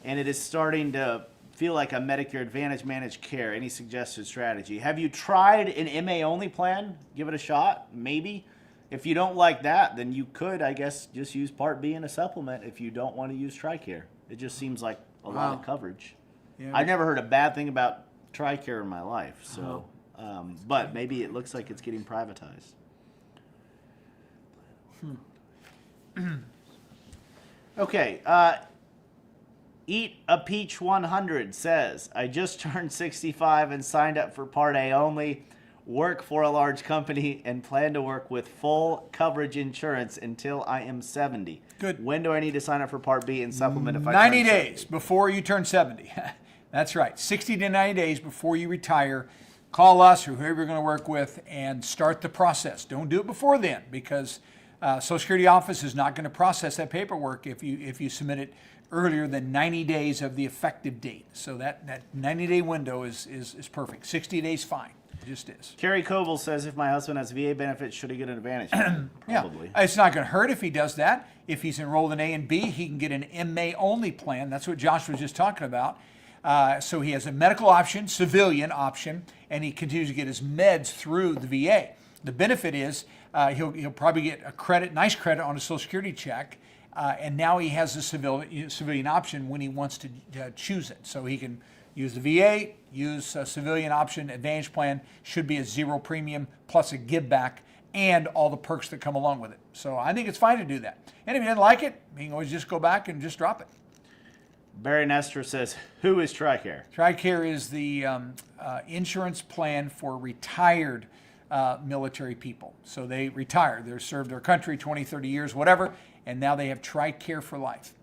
and it is starting to feel like a Medicare Advantage managed care. Any suggested strategy? Have you tried an MA only plan? Give it a shot, maybe. If you don't like that, then you could, I guess, just use Part B in a supplement if you don't want to use TRICARE. It just seems like a lot of coverage. Yeah, I've never heard a bad thing about TRICARE in my life, so but maybe it looks like it's getting privatized. Okay, Eat a Peach 100 says, I just turned 65 and signed up for Part A only, work for a large company, and plan to work with full coverage insurance until I am 70. Good. When do I need to sign up for Part B and supplement if I 90 turn days 70? before you turn 70. That's right. 60 to 90 days before you retire. Call us or whoever you're going to work with and start the process. Don't do it before then, because Social Security office is not going to process that paperwork if you submit it earlier than 90 days of the effective date. So that 90-day window is perfect. 60 days, fine. It just is. Kerry Coble says, if my husband has VA benefits, should he get an Advantage? Probably. Yeah. It's not going to hurt if he does that. If he's enrolled in A and B, he can get an MA only plan. That's what Josh was just talking about. So he has a medical option, civilian option, and he continues to get his meds through the VA. The benefit is he'll probably get a credit, nice credit on a Social Security check, and now he has a civilian option when he wants to choose it. So he can use the VA, use a civilian option. Advantage plan should be a zero premium plus a give back and all the perks that come along with it. So I think it's fine to do that. And if he doesn't like it, he can always just go back and just drop it. Barry Nestor says, who is TRICARE? TRICARE is the insurance plan for retired military people. So they retire. They've served their country 20, 30 years, whatever, and now they have TRICARE for life.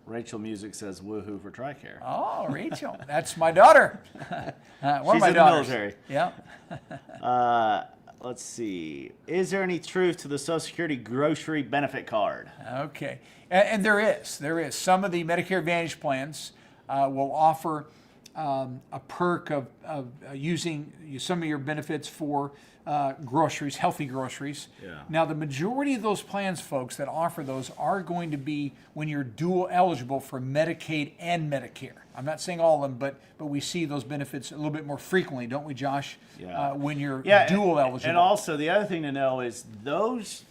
Rachel Music says, woohoo for TRICARE. Oh, Rachel. That's my daughter. One She's of my in daughters. the military. Yeah. Let's see. Is there any truth to the Social Security grocery benefit card? Okay. And there is. There is. Some of the Medicare Advantage plans will offer a perk of using some of your benefits for groceries, healthy groceries. Yeah. Now, the majority of those plans, folks, that offer those are going to be when you're dual eligible for Medicaid and Medicare. I'm not saying all of them, but we see those benefits a little bit more frequently, don't we, Josh? Yeah. When you're Yeah, dual eligible. And also, the other thing to know is those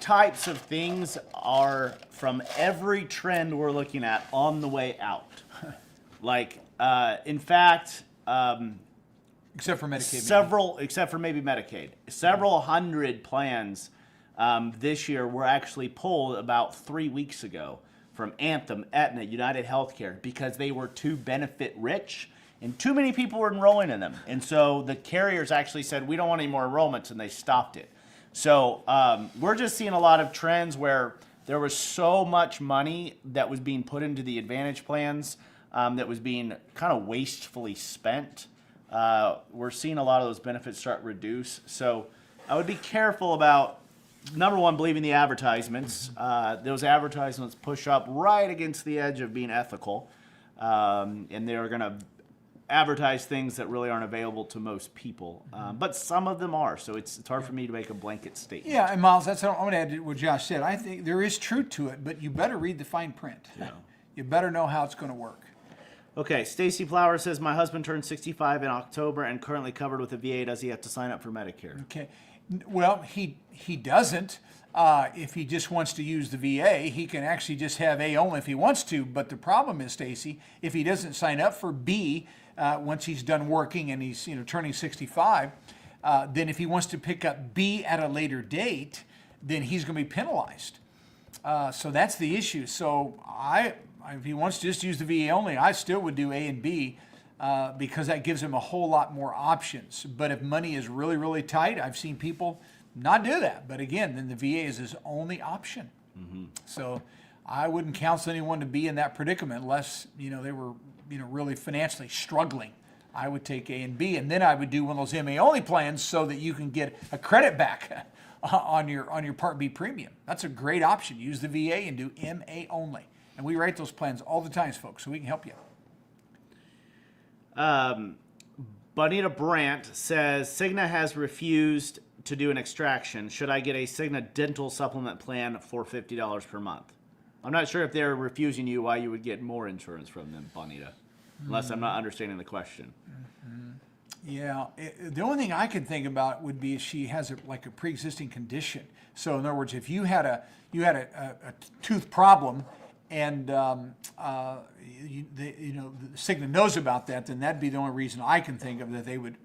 types of things are from every trend we're looking at on the way out. Like, in fact, except for Medicaid. except for maybe Medicaid, several hundred plans this year were actually pulled about 3 weeks ago from Anthem, Aetna, United Healthcare, because they were too benefit rich and too many people were enrolling in them. And so the carriers actually said, we don't want any more enrollments, and they stopped it. So we're just seeing a lot of trends where there was so much money that was being put into the Advantage plans that was being kind of wastefully spent. We're seeing a lot of those benefits start reduce. So I would be careful about, number one, believing the advertisements. Those advertisements push up right against the edge of being ethical. And they're going to advertise things that really aren't available to most people. But some of them are. So it's hard for me to make a blanket statement. Yeah, and Miles, that's what I'm going to add to what Josh said. I think there is truth to it, but you better read the fine print. Yeah. You better know how it's going to work. Okay, Stacy Flower says, my husband turned 65 in October and currently covered with the VA. Does he have to sign up for Medicare? Okay. Well, he doesn't. If he just wants to use the VA, he can actually just have A only if he wants to. But the problem is, Stacy, if he doesn't sign up for B once he's done working and he's turning 65, then if he wants to pick up B at a later date, then he's going to be penalized. So that's the issue. So if he wants to just use the VA only, I still would do A and B because that gives him a whole lot more options. But if money is really, really tight, I've seen people not do that. But again, then the VA is his only option. Mm-hmm. So I wouldn't counsel anyone to be in that predicament unless they were really financially struggling. I would take A and B, and then I would do one of those MA only plans so that you can get a credit back on your Part B premium. That's a great option. Use the VA and do MA only. And we write those plans all the time, folks, so we can help you. Bonita Brandt says, Cigna has refused to do an extraction. Should I get a Cigna dental supplement plan for $50 per month? I'm not sure if they're refusing you why you would get more insurance from them, Bonita, unless I'm not understanding the question. Yeah, the only thing I could think about would be if she has a pre-existing condition. So in other words, if you had a tooth problem and Cigna knows about that, then that'd be the only reason I can think of that they would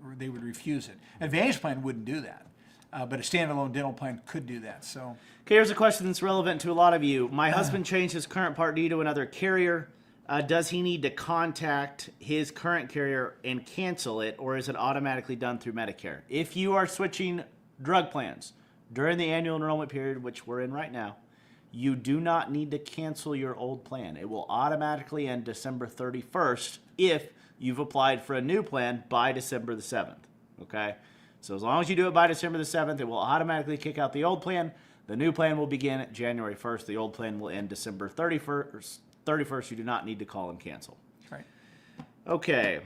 refuse it. Advantage plan wouldn't do that, but a standalone dental plan could do that. So okay, here's a question that's relevant to a lot of you. My husband changed his current Part D to another carrier. Does he need to contact his current carrier and cancel it, or is it automatically done through Medicare? If you are switching drug plans during the annual enrollment period, which we're in right now, you do not need to cancel your old plan. It will automatically end December 31st if you've applied for a new plan by December the 7th, okay? So as long as you do it by December the 7th, it will automatically kick out the old plan. The new plan will begin January 1st. The old plan will end December 31st. You do not need to call and cancel. right. Okay.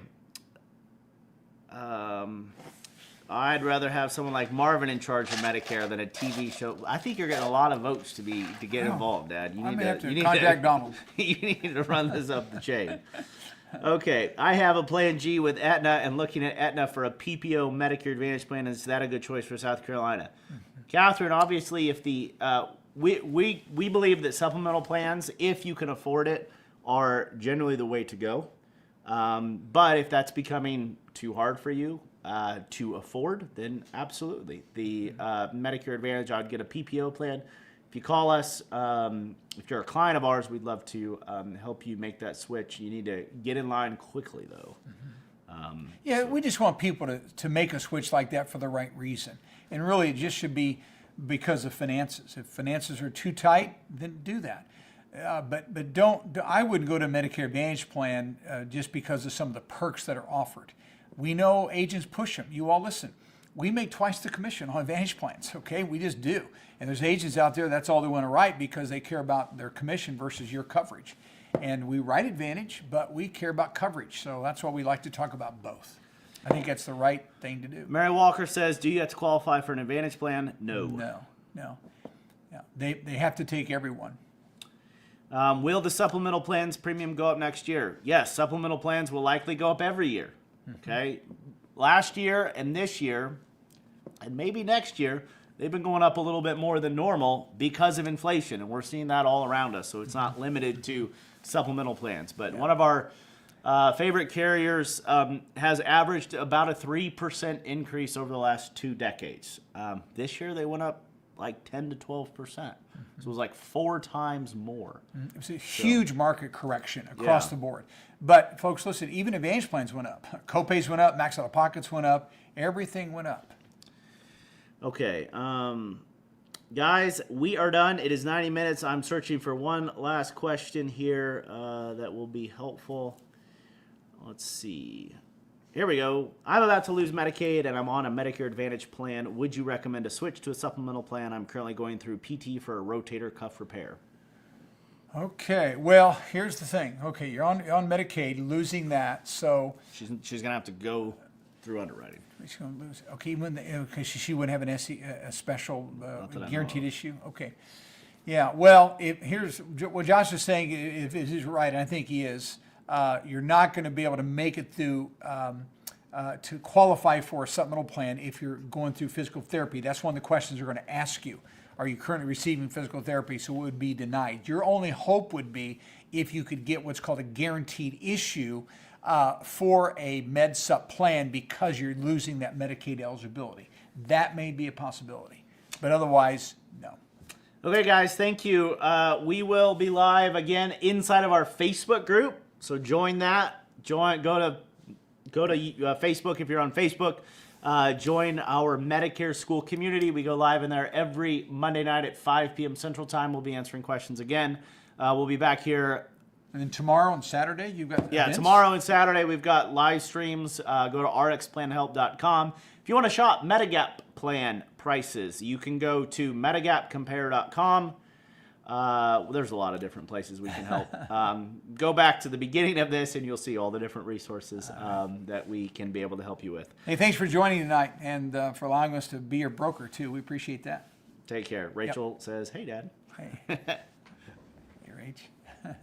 I'd rather have someone like Marvin in charge of Medicare than a TV show. I think you're getting a lot of votes to get involved, Dad. I may have to contact Donald. You need to run this up the chain. Okay, I have a Plan G with Aetna and looking at Aetna for a PPO Medicare Advantage plan. Is that a good choice for South Carolina? Catherine, obviously, if the we believe that supplemental plans, if you can afford it, are generally the way to go. But if that's becoming too hard for you to afford, then absolutely. The Medicare Advantage, I'd get a PPO plan. If you call us, if you're a client of ours, we'd love to help you make that switch. You need to get in line quickly, though. We just want people to make a switch like that for the right reason. And really, it just should be because of finances. If finances are too tight, then do that. But don't. I wouldn't go to a Medicare Advantage plan just because of some of the perks that are offered. We know agents push them. You all listen. We make twice the commission on Advantage plans, okay? We just do. And there's agents out there, that's all they want to write because they care about their commission versus your coverage. And we write Advantage, but we care about coverage. So that's why we like to talk about both. I think that's the right thing to do. Mary Walker says, do you have to qualify for an Advantage plan? No. No. Yeah. They have to take everyone. Will the supplemental plans premium go up next year? Yes, supplemental plans will likely go up every year. Okay? Last year and this year, and maybe next year, they've been going up a little bit more than normal because of inflation, and we're seeing that all around us. So it's not limited to supplemental plans. But one of our favorite carriers has averaged about a 3% increase over the last 2 decades. This year they went up like 10 to 12%. So it was like 4 times more. It was a huge market correction across the board. But folks, listen, even Advantage plans went up. Copays went up, max out-of-pockets went up, everything went up. Okay, guys, we are done. It is 90 minutes. I'm searching for one last question here that will be helpful. Let's see. Here we go. I'm about to lose Medicaid and I'm on a Medicare Advantage plan. Would you recommend a switch to a supplemental plan? I'm currently going through PT for a rotator cuff repair. Okay, well, here's the thing. Okay, you're on Medicaid, losing that, so She's going to have to go through underwriting. she's going to lose. Okay, she wouldn't have a special guaranteed issue. Okay, yeah. Well, here's what Josh is saying. If he's right, and I think he is, you're not going to be able to make it through to qualify for a supplemental plan if you're going through physical therapy. That's one of the questions they're going to ask you. Are you currently receiving physical therapy? So it would be denied. Your only hope would be if you could get what's called a guaranteed issue for a med sup plan because you're losing that Medicaid eligibility. That may be a possibility, but otherwise, no. Okay, guys, thank you. We will be live again inside of our Facebook group, so join that. Go to Facebook if you're on Facebook. Join our Medicare school community. We go live in there every Monday night at 5 p.m. Central Time. We'll be answering questions again. We'll be back here And then tomorrow and Saturday, you've got Yeah, events? tomorrow and Saturday we've got live streams. Go to rxplanhelp.com. If you want to shop Medigap plan prices, you can go to medigapcompare.com. There's a lot of different places we can help. Go back to the beginning of this and you'll see all the different resources that we can be able to help you with. Hey, thanks for joining tonight and for allowing us to be your broker, too. We appreciate that. Take care. Rachel says, hey, Dad. Hey. Hey, Rach.